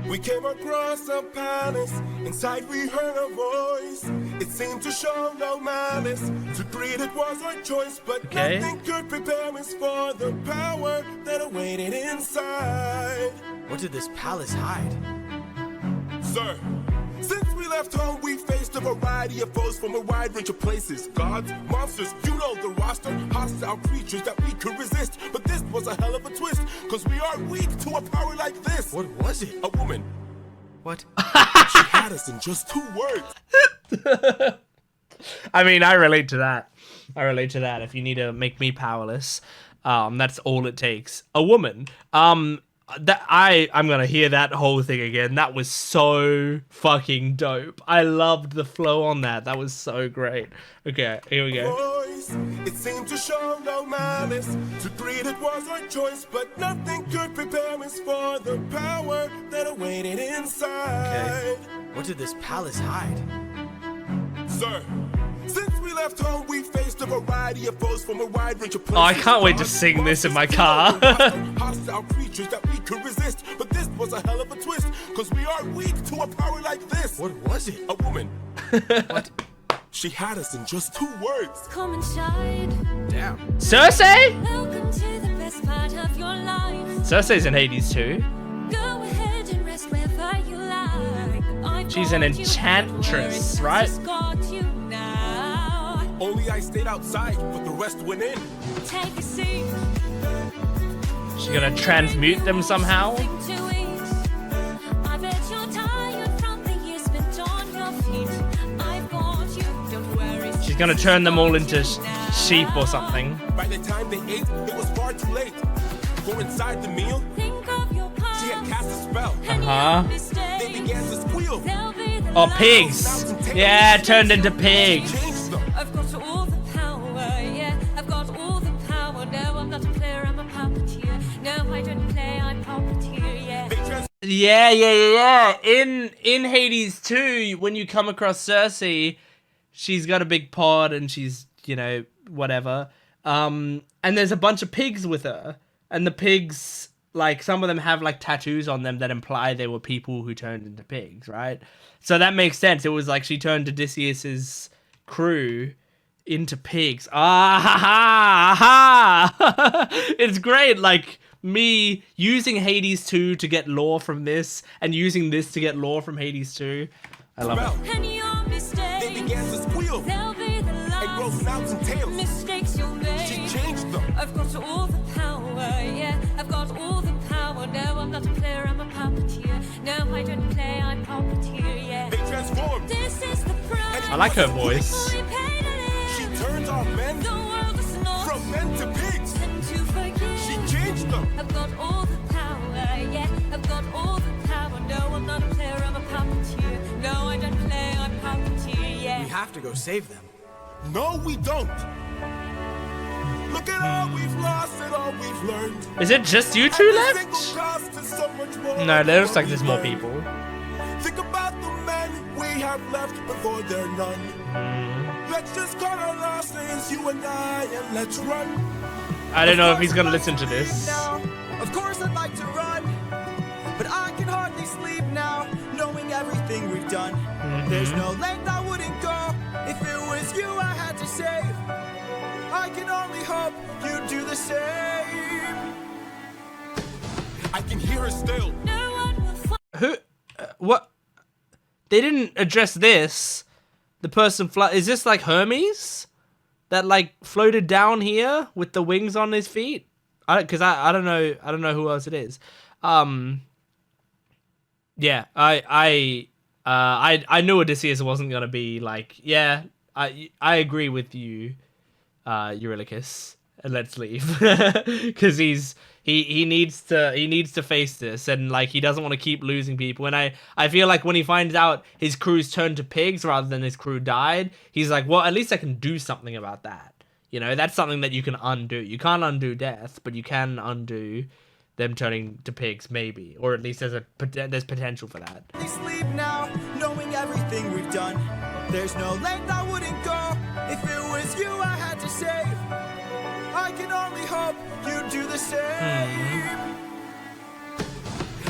C: We came across a palace. Inside we heard a voice. It seemed to show no malice. To greet it was our choice, but nothing could prepare us for the power that awaited inside.
B: What did this palace hide?
C: Sir, since we left home, we faced a variety of foes from a wide range of places. Gods, monsters, you know the roster. Hostile creatures that we could resist. But this was a hell of a twist, cause we are weak to a power like this.
B: What was it?
C: A woman.
B: What?
C: She had us in just 2 words.
A: I mean, I relate to that. I relate to that. If you need to make me powerless, that's all it takes. A woman. I'm gonna hear that whole thing again. That was so fucking dope. I loved the flow on that. That was so great. Okay, here we go.
C: Voice, it seemed to show no malice. To greet it was our choice, but nothing could prepare us for the power that awaited inside.
B: What did this palace hide?
C: Sir, since we left home, we faced a variety of foes from a wide range of places.
A: Oh, I can't wait to sing this in my car.
C: Hostile creatures that we could resist, but this was a hell of a twist, cause we are weak to a power like this.
B: What was it?
C: A woman.
B: What?
C: She had us in just 2 words.
D: Come and shine.
B: Damn.
A: Circe?
D: Welcome to the best part of your life.
A: Circe's in Hades too.
D: Go ahead and rest wherever you like. I've
A: She's an
D: got you
A: enchantress,
D: everywhere,
A: right?
D: it's just got you now.
C: Only I stayed outside, but the rest went in.
D: Take a seat.
A: She's gonna transmute them somehow.
D: Something to eat. I bet you're tired from the years spent on your feet. I've got you, don't worry.
A: She's gonna turn them all into sheep or something.
C: By the time they ate, it was far too late. For inside the meal,
D: Think of your past.
C: she had cast a spell.
D: And
A: Uh-huh.
D: your mistakes.
C: They began to squeal.
D: They'll be the
A: Oh,
D: last.
A: pigs. Yeah, turned into pigs.
C: Changed them.
D: I've got all the power, yeah. I've got all the power. No, I'm not a player, I'm a puppeteer. No, I don't play, I'm puppeteer, yeah.
C: They trans-
A: Yeah. In Hades 2, when you come across Circe, she's got a big pod and she's, whatever. And there's a bunch of pigs with her. And the pigs, like, some of them have, like, tattoos on them that imply they were people who turned into pigs, right? So that makes sense. It was like she turned Odysseus's crew into pigs. It's great, like, me using Hades 2 to get lore from this, and using this to get lore from Hades 2. I love it.
D: And your mistakes.
C: They began to squeal.
D: They'll be the
C: And grow
D: last
C: snouts and tails.
D: mistakes you'll make.
C: She changed them.
D: I've got all the power, yeah. I've got all the power. No, I'm not a player, I'm a puppeteer. No, I don't play, I'm puppeteer, yeah.
C: They transformed.
D: This is the price.
A: I like her voice.
D: Fully paid to live.
C: She turned our men
D: The world is not
C: from men to pigs.
D: and to forgive.
C: She changed them.
D: I've got all the power, yeah. I've got all the power. No, I'm not a player, I'm a puppeteer. No, I don't play, I'm puppeteer, yeah.
B: We have to go save them.
C: No, we don't. Look at all we've lost and all we've learned.
A: Is it just you two
C: Every
A: left?
C: single cost is so much more
A: No, there looks
C: than
A: like there's more
C: we
A: people.
C: learned. Think about the men we have left before they're none. Let's just cut our losses, you and I, and let's run.
A: I don't know if he's gonna listen to this.
B: Now, of course I'd like to run, but I can hardly sleep now, knowing everything we've done. There's no length I wouldn't go if it was you I had to save. I can only hope you do the same.
C: I can hear her still.
D: No one will find
A: Who? What? They didn't address this. The person is this like Hermes that like floated down here with the wings on his feet? I don't know who else it is. Yeah, I knew Odysseus wasn't gonna be like, yeah, I agree with you, Eurylochus, and let's leave, because he needs to face this, and like he doesn't want to keep losing people. And I feel like when he finds out his crew's turned to pigs rather than his crew died, he's like, well, at least I can do something about that. That's something that you can undo. You can't undo death, but you can undo them turning to pigs, maybe, or at least there's potential for that.
B: We sleep now, knowing everything we've done. There's no length I wouldn't go if it was you I had to save. I I can only hope you do the same.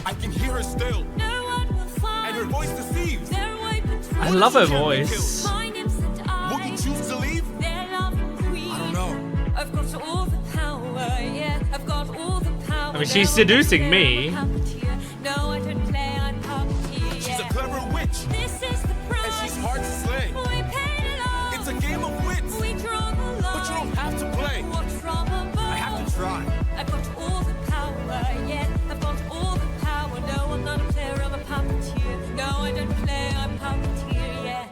B: I can hear her still,
E: No one will find
B: and her voice deceives.
E: their way between
A: I love her voice.
E: my nymphs and
B: Would you
E: I.
B: choose to leave?
E: Their loving queen.
B: I don't know.
E: I've got all the power, yeah. I've got all the power.
A: I mean, she's seducing me.
E: No, I don't play, I'm puppeteer.
B: She's a clever witch,
E: This is the price.
B: and she's hard to slay.
E: We paid it all.
B: It's a game of wits,
E: We draw the line.
B: but you don't have to play.
E: Watch from above.
B: I have to try.
E: I've got all the power, yeah. I've got all the power. No, I'm not a player, I'm a puppeteer. No, I don't play, I'm puppeteer, yeah.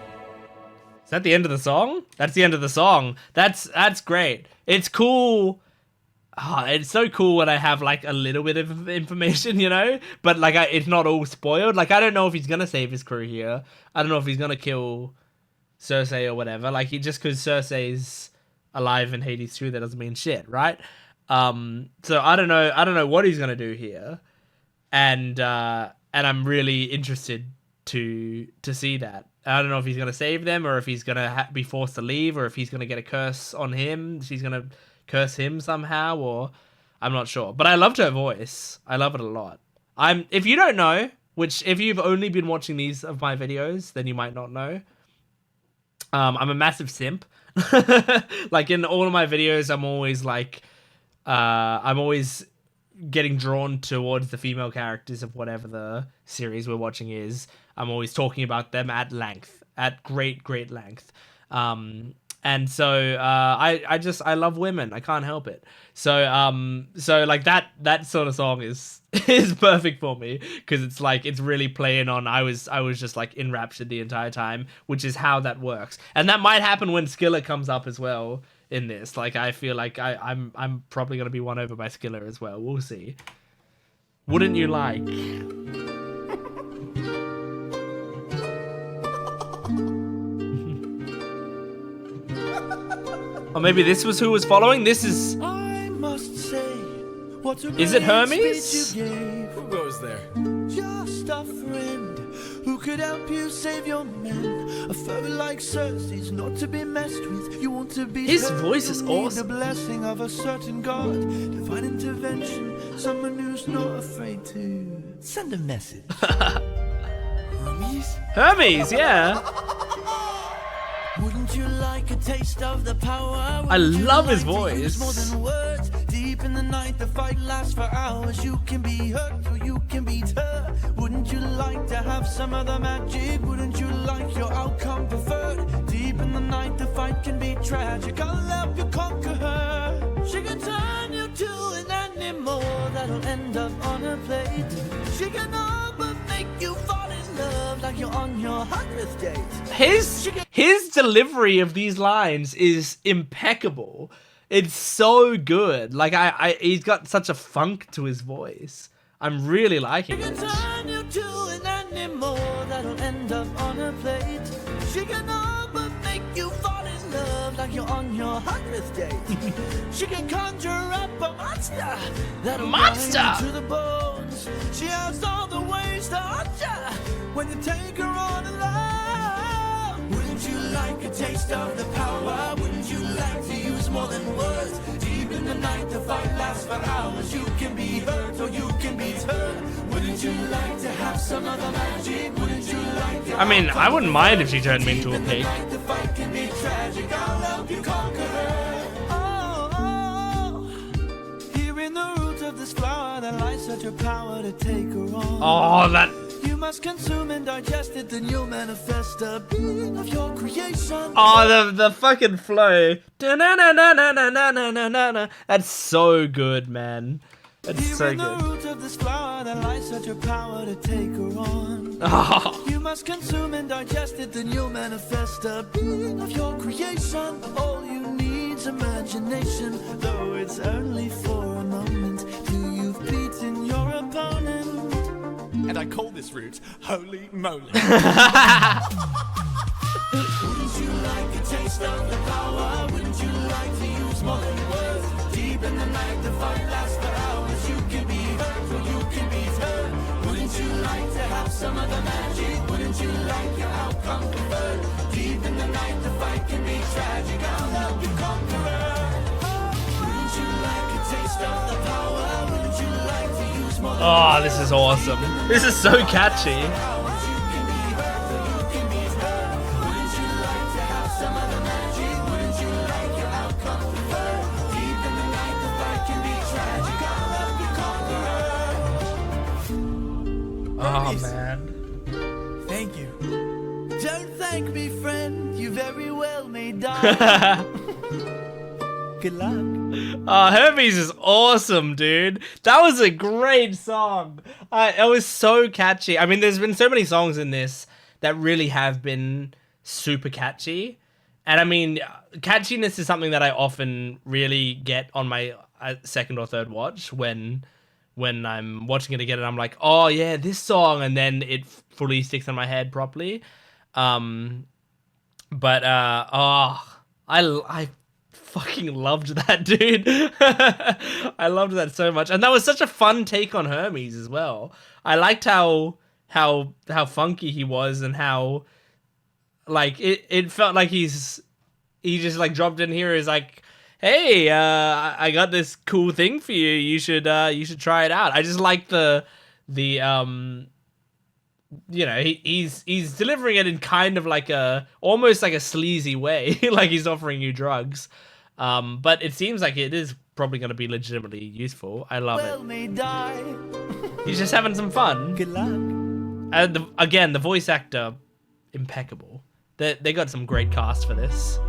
A: Is that the end of the song? That's the end of the song. That's great. It's cool. Ah, it's so cool when I have like a little bit of information, you know, but like it's not all spoiled. Like I don't know if he's gonna save his crew here. I don't know if he's gonna kill Circe or whatever. Like just because Circe's alive in Hades 2, that doesn't mean shit, right? So I don't know what he's gonna do here, and I'm really interested to see that. I don't know if he's gonna save them or if he's gonna be forced to leave or if he's gonna get a curse on him. She's gonna curse him somehow, or I'm not sure. But I loved her voice. I love it a lot. If you don't know, which if you've only been watching these of my videos, then you might not know. I'm a massive simp. Like in all of my videos, I'm always like, I'm always getting drawn towards the female characters of whatever the series we're watching is. I'm always talking about them at length, at great length. And so I love women. I can't help it. So like that sort of song is perfect for me because it's like it's really playing on. I was just like enraptured the entire time, which is how that works. And that might happen when Skillet comes up as well in this. Like I feel like I'm probably gonna be won over by Skillet as well. We'll see. Wouldn't you like? Or maybe this was who was following. This is.
F: I must say, what a
A: Is it
F: great
A: Hermes?
F: speech you gave.
B: Who goes there?
F: Just a friend who could help you save your men. A foe like Circe's not to be messed with. You want to be
A: His
F: heard,
A: voice is
F: you need
A: awesome.
F: the blessing of a certain god, divine intervention, someone who's not afraid to send a message.
B: Hermes?
A: Hermes, yeah.
F: Wouldn't you like a taste of the power?
A: I love his
F: More
A: voice.
F: than words. Deep in the night, the fight lasts for hours. You can be hurt or you can beat her. Wouldn't you like to have some other magic? Wouldn't you like your outcome preferred? Deep in the night, the fight can be tragic. I'll help you conquer her. She can turn you to an animal that'll end up on a plate. She can all but make you fall in love like you're on your 100th date.
A: His delivery of these lines is impeccable. It's so good. Like he's got such a funk to his voice. I'm really liking
F: She can
A: it.
F: turn you to an animal that'll end up on a plate. She can all but make you fall in love like you're on your 100th date. She can conjure up a monster that'll
A: Monster!
F: grind you to the bones. She has all the ways to haunt ya when you take her on alone. Wouldn't you like a taste of the power? Wouldn't you like to use more than words? Deep in the night, the fight lasts for hours. You can be hurt or you can be turned. Wouldn't you like to have some other magic? Wouldn't you like to?
A: I mean, I wouldn't mind if she turned me into a pig.
F: The fight can be tragic. I'll help you conquer her. Oh, here in the root of this flower, there lies such a power to take her on.
A: Oh, that.
F: You must consume and digest it, then you'll manifest a being of your creation.
A: Oh, the fucking flow. Da-na-na-na-na-na-na-na-na-na. That's so good, man. That's
F: Here
A: so
F: in the
A: good.
F: root of this flower, there lies such a power to take her on.
A: Oh,
F: You must consume and digest it, then you'll manifest a being of your creation. All you need's imagination, though it's only for a moment. Till you've beaten your opponent.
B: And I call this route Holy Moly.
F: Wouldn't you like a taste of the power? Wouldn't you like to use more than words? Deep in the night, the fight lasts for hours. You can be hurt or you can be turned. Wouldn't you like to have some of the magic? Wouldn't you like your outcome preferred? Deep in the night, the fight can be tragic. I'll help you conquer her. Wouldn't you
A: Oh, this is awesome. This is so catchy. Oh, man.
F: Thank you. Don't thank me, friend. You very well may die. Good luck.
A: Hermes is awesome, dude. That was a great song. It was so catchy. I mean, there's been so many songs in this that really have been super catchy. And I mean, catchiness is something that I often really get on my second or third watch when I'm watching it again and I'm like, oh yeah, this song, and then it fully sticks in my head properly. I fucking loved that, dude. I loved that so much, and that was such a fun take on Hermes as well. I liked how funky he was, and how like it felt like he just like dropped in here. Is like, hey, I got this cool thing for you. You should try it out. I just like the you know, he's delivering it in kind of like almost like a sleazy way, like he's offering you drugs. But it seems like it is probably going to be legitimately useful. I love it.
F: May die.
A: He's just having some fun.
F: Good luck.
A: And again, the voice actor, impeccable. They got some great cast for this.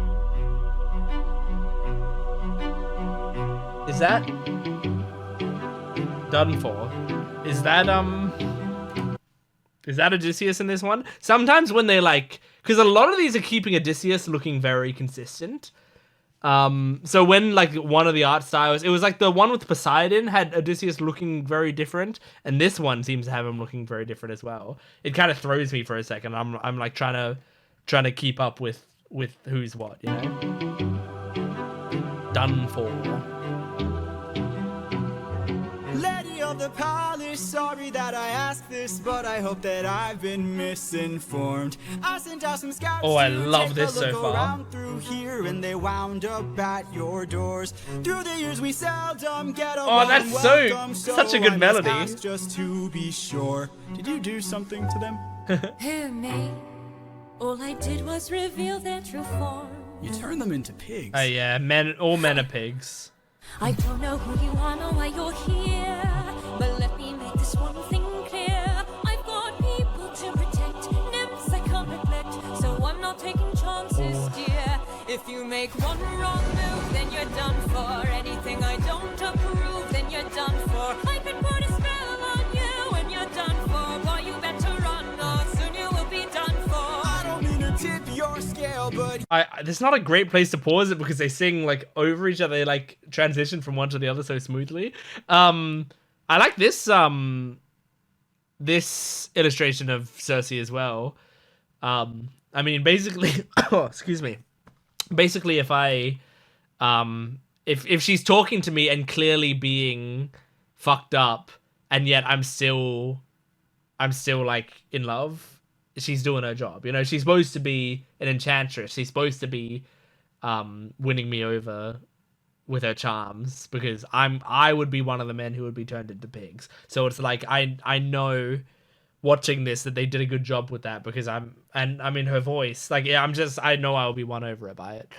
A: Is that done for? Is that Odysseus in this one? Sometimes when they like, because a lot of these are keeping Odysseus looking very consistent. So when like one of the art styles, it was like the one with Poseidon had Odysseus looking very different, and this one seems to have him looking very different as well. It kind of throws me for a second. I'm like trying to keep up with who's what, you know? Done for.
B: Lady of the palace, sorry that I asked this, but I hope that I've been misinformed. I sent out some scouts.
A: Oh, I
B: to
A: love
B: take
A: this
B: a look
A: so far.
B: around through here, and they wound up at your doors. Through the years we seldom get a
A: Oh, that's
B: warm
A: so-
B: welcome,
A: such a
B: so
A: good
B: I must
A: melody.
B: ask just to be sure. Did you do something to them?
E: Who, me? All I did was reveal their true form.
B: You turned them into pigs.
A: Oh yeah, all men are pigs.
E: I don't know who you are nor why you're here, but let me make this one thing clear. I've got people to protect, nymphs I can't neglect, so I'm not taking chances, dear. If you make one wrong move, then you're done for. Anything I don't approve, then you're done for. I could put a spell on you, and you're done for. Boy, you better run, or soon you will be done for.
B: I don't mean to tip your scale, but
A: There's not a great place to pause it because they sing like over each other. They like transition from one to the other so smoothly. I like this this illustration of Circe as well. I mean, basically, oh, excuse me. Basically, if I if she's talking to me and clearly being fucked up, and yet I'm still like in love, she's doing her job. You know, she's supposed to be an enchantress. She's supposed to be winning me over with her charms, because I would be one of the men who would be turned into pigs. So it's like I know watching this that they did a good job with that, because I'm in her voice. Like, yeah, I know I'll be won over by it.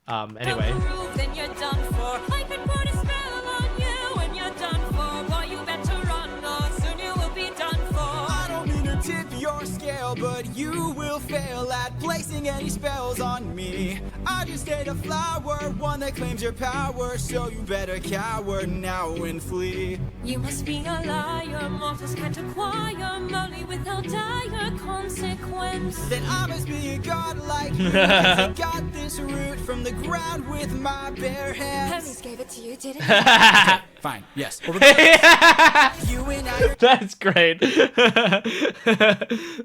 A: Anyway.
E: Then you're done for. I could put a spell on you, and you're done for. Boy, you better run, or soon you will be done for.
B: I don't mean to tip your scale, but you will fail at placing any spells on me. I just ate a flower, one that claims your power, so you better cower now and flee.
E: You must be a liar, mortals can't acquire money without dire consequence.
B: Then I must be a god like you, 'cause I got this root from the ground with my bare hands.
E: Hermes gave it to you, didn't he?
B: Fine, yes. You and I are
A: That's great.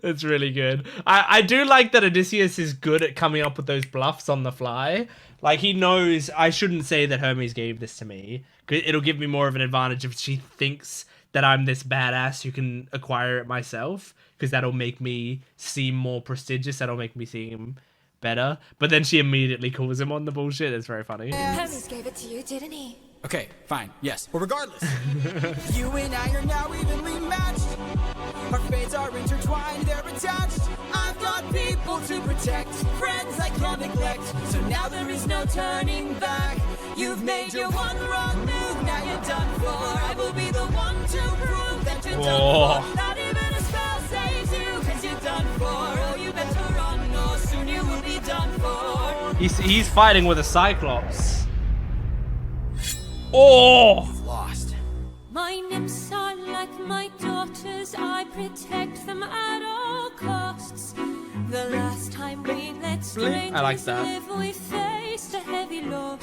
A: That's really good. I do like that Odysseus is good at coming up with those bluffs on the fly. Like, he knows I shouldn't say that Hermes gave this to me, 'cause it'll give me more of an advantage if she thinks that I'm this badass who can acquire it myself, because that'll make me seem more prestigious. That'll make me seem better. But then she immediately calls him on the bullshit. It's very funny.
E: Hermes gave it to you, didn't he?
B: Okay, fine, yes. Well, regardless, you and I are now evenly matched. Our fates are intertwined, they're attached. I've got people to protect, friends I can't neglect. So now there is no turning back. You've made your one wrong move, now you're done for. I will be the one to prove that you're done for. Not even a spell saves you, cause you're done for. Oh, you better run, or soon you will be done for.
A: He's fighting with a Cyclops. Oh!
B: Lost.
E: My nymphs are like my daughters, I protect them at all costs. The last time we let strangers
A: I like that.
E: live, we faced a heavy loss.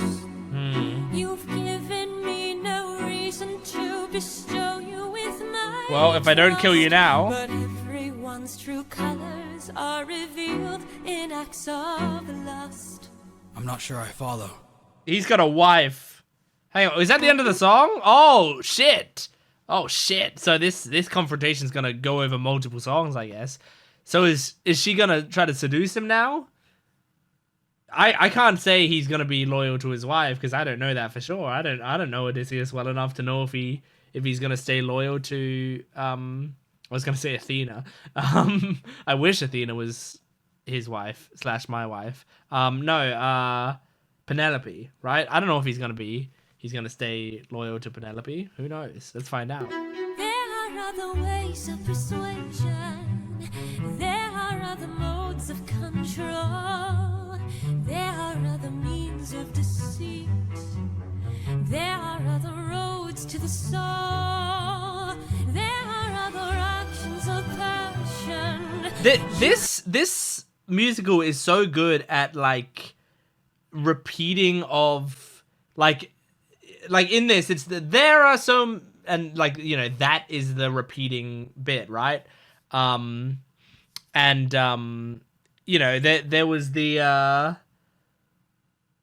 E: You've given me no reason to bestow you with my
A: Well, if I don't kill you now.
E: But everyone's true colors are revealed in acts of lust.
B: I'm not sure I follow.
A: He's got a wife. Hang on, is that the end of the song? Oh shit! Oh shit! So this confrontation is gonna go over multiple songs, I guess. So is she gonna try to seduce him now? I can't say he's gonna be loyal to his wife because I don't know that for sure. I don't know Odysseus well enough to know if he's gonna stay loyal to I was gonna say Athena. I wish Athena was his wife / my wife. No, Penelope, right? I don't know if he's gonna stay loyal to Penelope. Who knows? Let's find out.
E: There are other ways of persuasion. There are other modes of control. There are other means of deceit. There are other roads to the soul. There are other actions of passion.
A: This musical is so good at like repeating of like in this it's there are some and like you know that is the repeating bit, right? You know there was the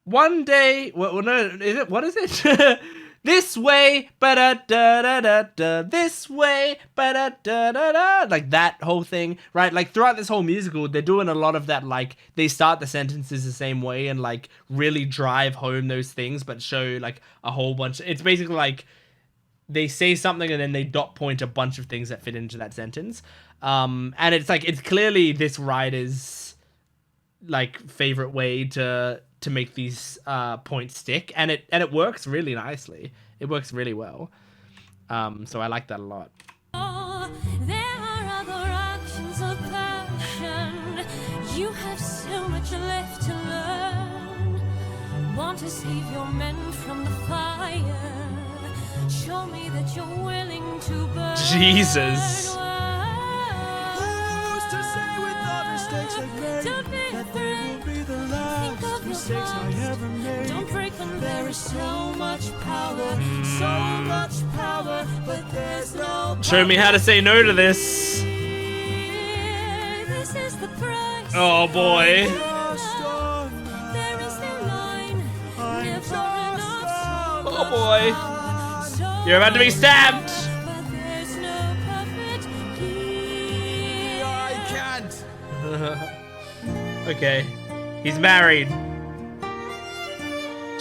A: one day well no is it what is it this way ba-da-da-da-da-da this way ba-da-da-da-da like that whole thing, right? Like throughout this whole musical they're doing a lot of that, like they start the sentences the same way and like really drive home those things but show like a whole bunch. It's basically like they say something and then they dot point a bunch of things that fit into that sentence, and it's like it's clearly this writer's like favorite way to make these points stick, and it works really nicely. It works really well. So I like that a lot.
E: There are other actions of passion. You have so much left to learn. Want to save your men from the fire. Show me that you're willing to burn.
A: Jesus.
F: Who's to say with the mistakes I've made
E: Don't be
F: that they will be the last
E: Think of your
F: mistakes I
E: past.
F: ever made?
E: Don't break them.
F: There is so much power, but there's no
A: Show me how to say no to this.
E: This is the price.
A: Oh boy.
F: just on.
E: There is no line.
F: I'm
E: Never
F: just
E: enough.
A: Oh boy.
E: So
A: You're about to be stabbed.
E: but there's no perfect here.
B: I can't.
A: Okay. He's married.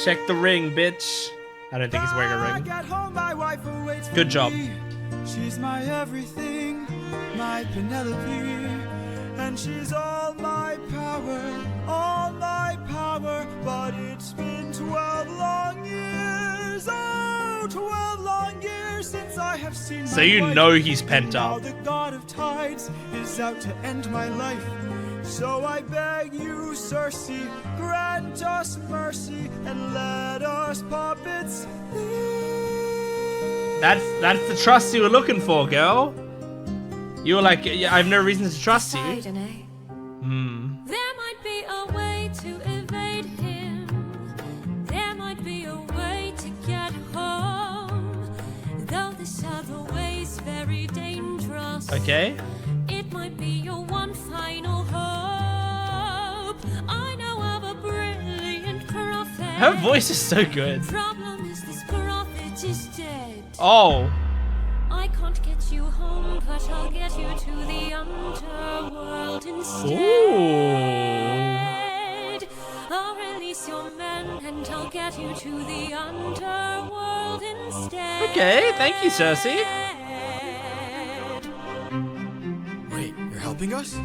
A: Check the ring, bitch. I don't think he's wearing a ring.
B: Back at home, my wife awaits for
A: Good job.
B: me. She's my everything, my Penelope, and she's all my power, but it's been 12 long years, oh, 12 long years since I have seen
A: So
B: my
A: you
B: wife.
A: know he's pent
B: Now
A: up.
B: the god of tides is out to end my life. So I beg you, CIRCE, grant us mercy and let us puppets leave.
A: That's the trust you were looking for, girl. You were like, I have no reason to trust you.
E: There might be a way to evade him. There might be a way to get home. Though this other way's very dangerous.
A: Okay.
E: It might be your one final hope. I know of a brilliant prophet.
A: Her voice is so good.
E: Problem is this prophet is dead.
A: Oh.
E: I can't get you home, but I'll get you to the underworld instead.
A: Ooh.
E: A I'll release your men and I'll get you to the underworld instead.
A: Okay, thank you, Circe.
B: Wait, you're helping us?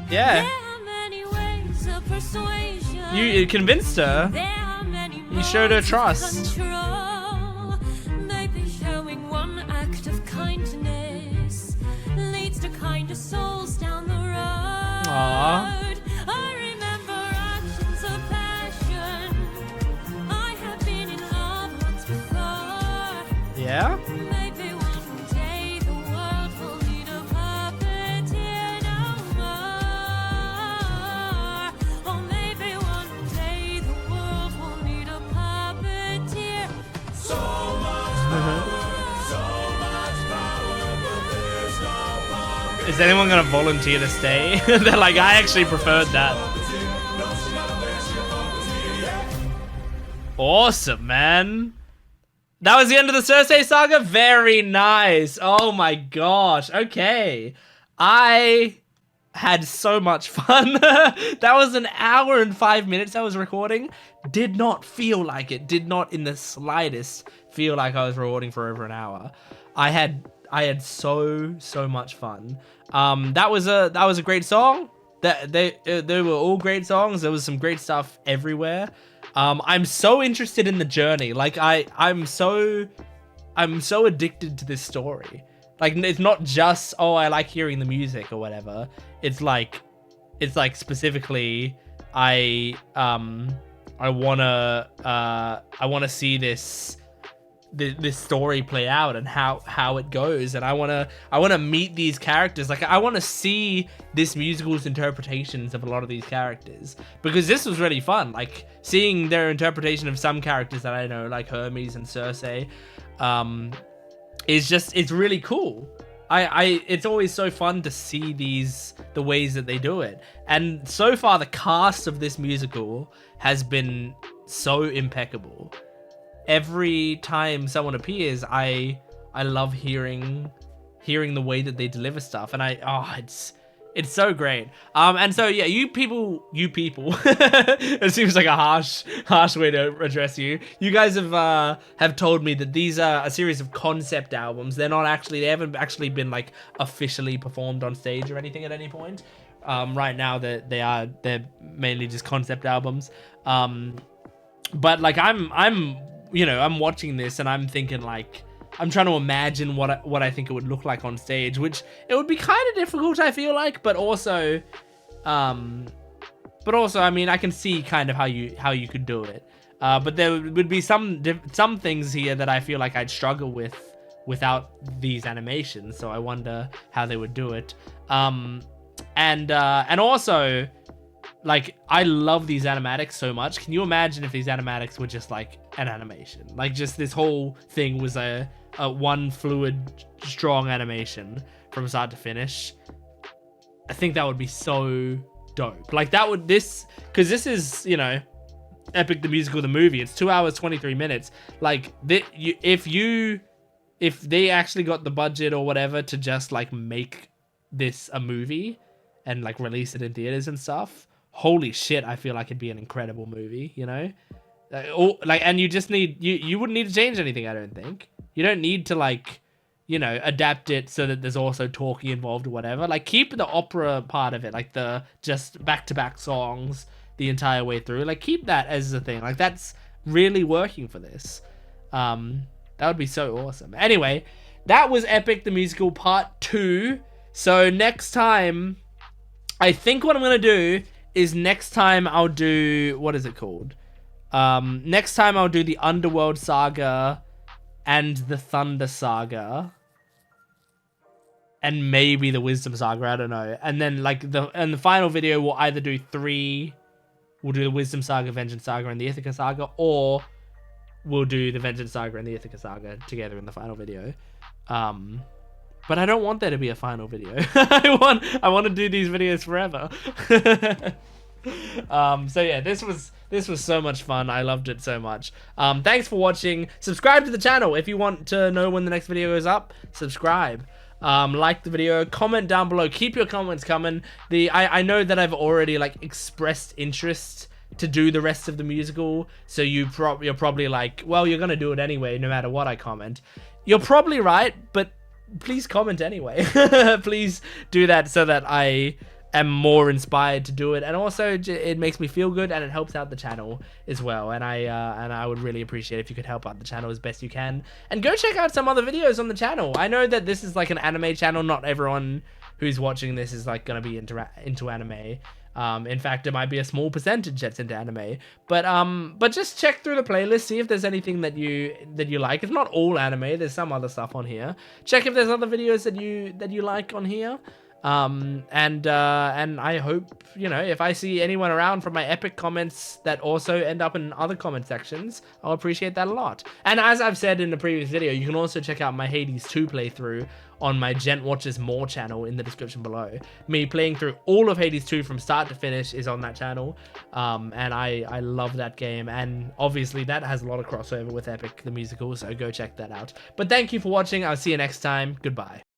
A: Yeah.
E: There are many ways of persuasion.
A: You convinced her.
E: There are many
A: You showed her
E: modes of
A: trust.
E: control. Maybe showing one act of kindness leads to kinder souls down the road.
A: Aww.
E: I remember actions of passion. I have been in love once before.
A: Yeah?
E: Maybe one day the world will need a puppeteer no more. Or maybe one day the world will need a puppeteer.
A: Is anyone gonna volunteer to stay? They're like, I actually preferred that. Awesome, man. That was the end of the Circe saga? Very nice. Oh my gosh. Okay. I had so much fun. That was an hour and 5 minutes I was recording. Did not feel like it. Did not in the slightest feel like I was recording for over an hour. I had so much fun. That was a great song. They were all great songs. There was some great stuff everywhere. I'm so interested in the journey. Like I'm so addicted to this story. Like it's not just, oh, I like hearing the music or whatever. It's like specifically I wanna see this story play out and how it goes, and I wanna meet these characters. Like I wanna see this musical's interpretations of a lot of these characters, because this was really fun. Like seeing their interpretation of some characters that I know, like Hermes and Circe, it's really cool. It's always so fun to see the ways that they do it. And so far the cast of this musical has been so impeccable. Every time someone appears, I love hearing the way that they deliver stuff, and it's so great. And so yeah, you people, it seems like a harsh way to address you. You guys have told me that these are a series of concept albums. They haven't actually been like officially performed on stage or anything at any point. Right now they're mainly just concept albums. But like I'm watching this and I'm thinking, like, I'm trying to imagine what I think it would look like on stage, which it would be kind of difficult, I feel like, but also I mean, I can see kind of how you could do it. But there would be some things here that I feel like I'd struggle with without these animations, so I wonder how they would do it. And also, like, I love these animatics so much. Can you imagine if these animatics were just like an animation? Like just this whole thing was a one fluid, strong animation from start to finish. I think that would be so dope. Like because this is, Epic the Musical, the movie. It's 2 hours, 23 minutes. Like if they actually got the budget or whatever to just like make this a movie and like release it in theaters and stuff, holy shit, I feel like it'd be an incredible movie, and you just you wouldn't need to change anything, I don't think. You don't need to like, adapt it so that there's also talking involved or whatever. Like keep the opera part of it, like the just back-to-back songs the entire way through. Like keep that as a thing. Like that's really working for this. That would be so awesome. Anyway, that was Epic the Musical Part 2. So next time, I think what I'm going to do is next time I'll do, what is it called? Next time I'll do the Underworld Saga and the Thunder Saga. And maybe the Wisdom Saga, I don't know. And then like the final video we'll either do 3, we'll do the Wisdom Saga, Vengeance Saga, and the Ithaca Saga, or we'll do the Vengeance Saga and the Ithaca Saga together in the final video. But I don't want there to be a final video. I want to do these videos forever. So yeah, this was so much fun. I loved it so much. Thanks for watching. Subscribe to the channel if you want to know when the next video goes up. Subscribe. Like the video, comment down below. Keep your comments coming. I know that I've already like expressed interest to do the rest of the musical, so you're probably like, well, you're gonna do it anyway no matter what I comment. You're probably right, but please comment anyway. Please do that so that I am more inspired to do it, and also it makes me feel good and it helps out the channel as well. And I would really appreciate if you could help out the channel as best you can, and go check out some other videos on the channel. I know that this is like an anime channel. Not everyone who's watching this is like gonna be into anime. In fact, it might be a small percentage that's into anime, but just check through the playlist, see if there's anything that you like. If not all anime, there's some other stuff on here. Check if there's other videos that you like on here. And I hope, you know, if I see anyone around from my epic comments that also end up in other comment sections, I'll appreciate that a lot. And as I've said in the previous video, you can also check out my Hades 2 playthrough on my Jent Watches More channel in the description below. Me playing through all of Hades 2 from start to finish is on that channel. And I love that game, and obviously that has a lot of crossover with Epic the musical, so go check that out. But thank you for watching. I'll see you next time. Goodbye.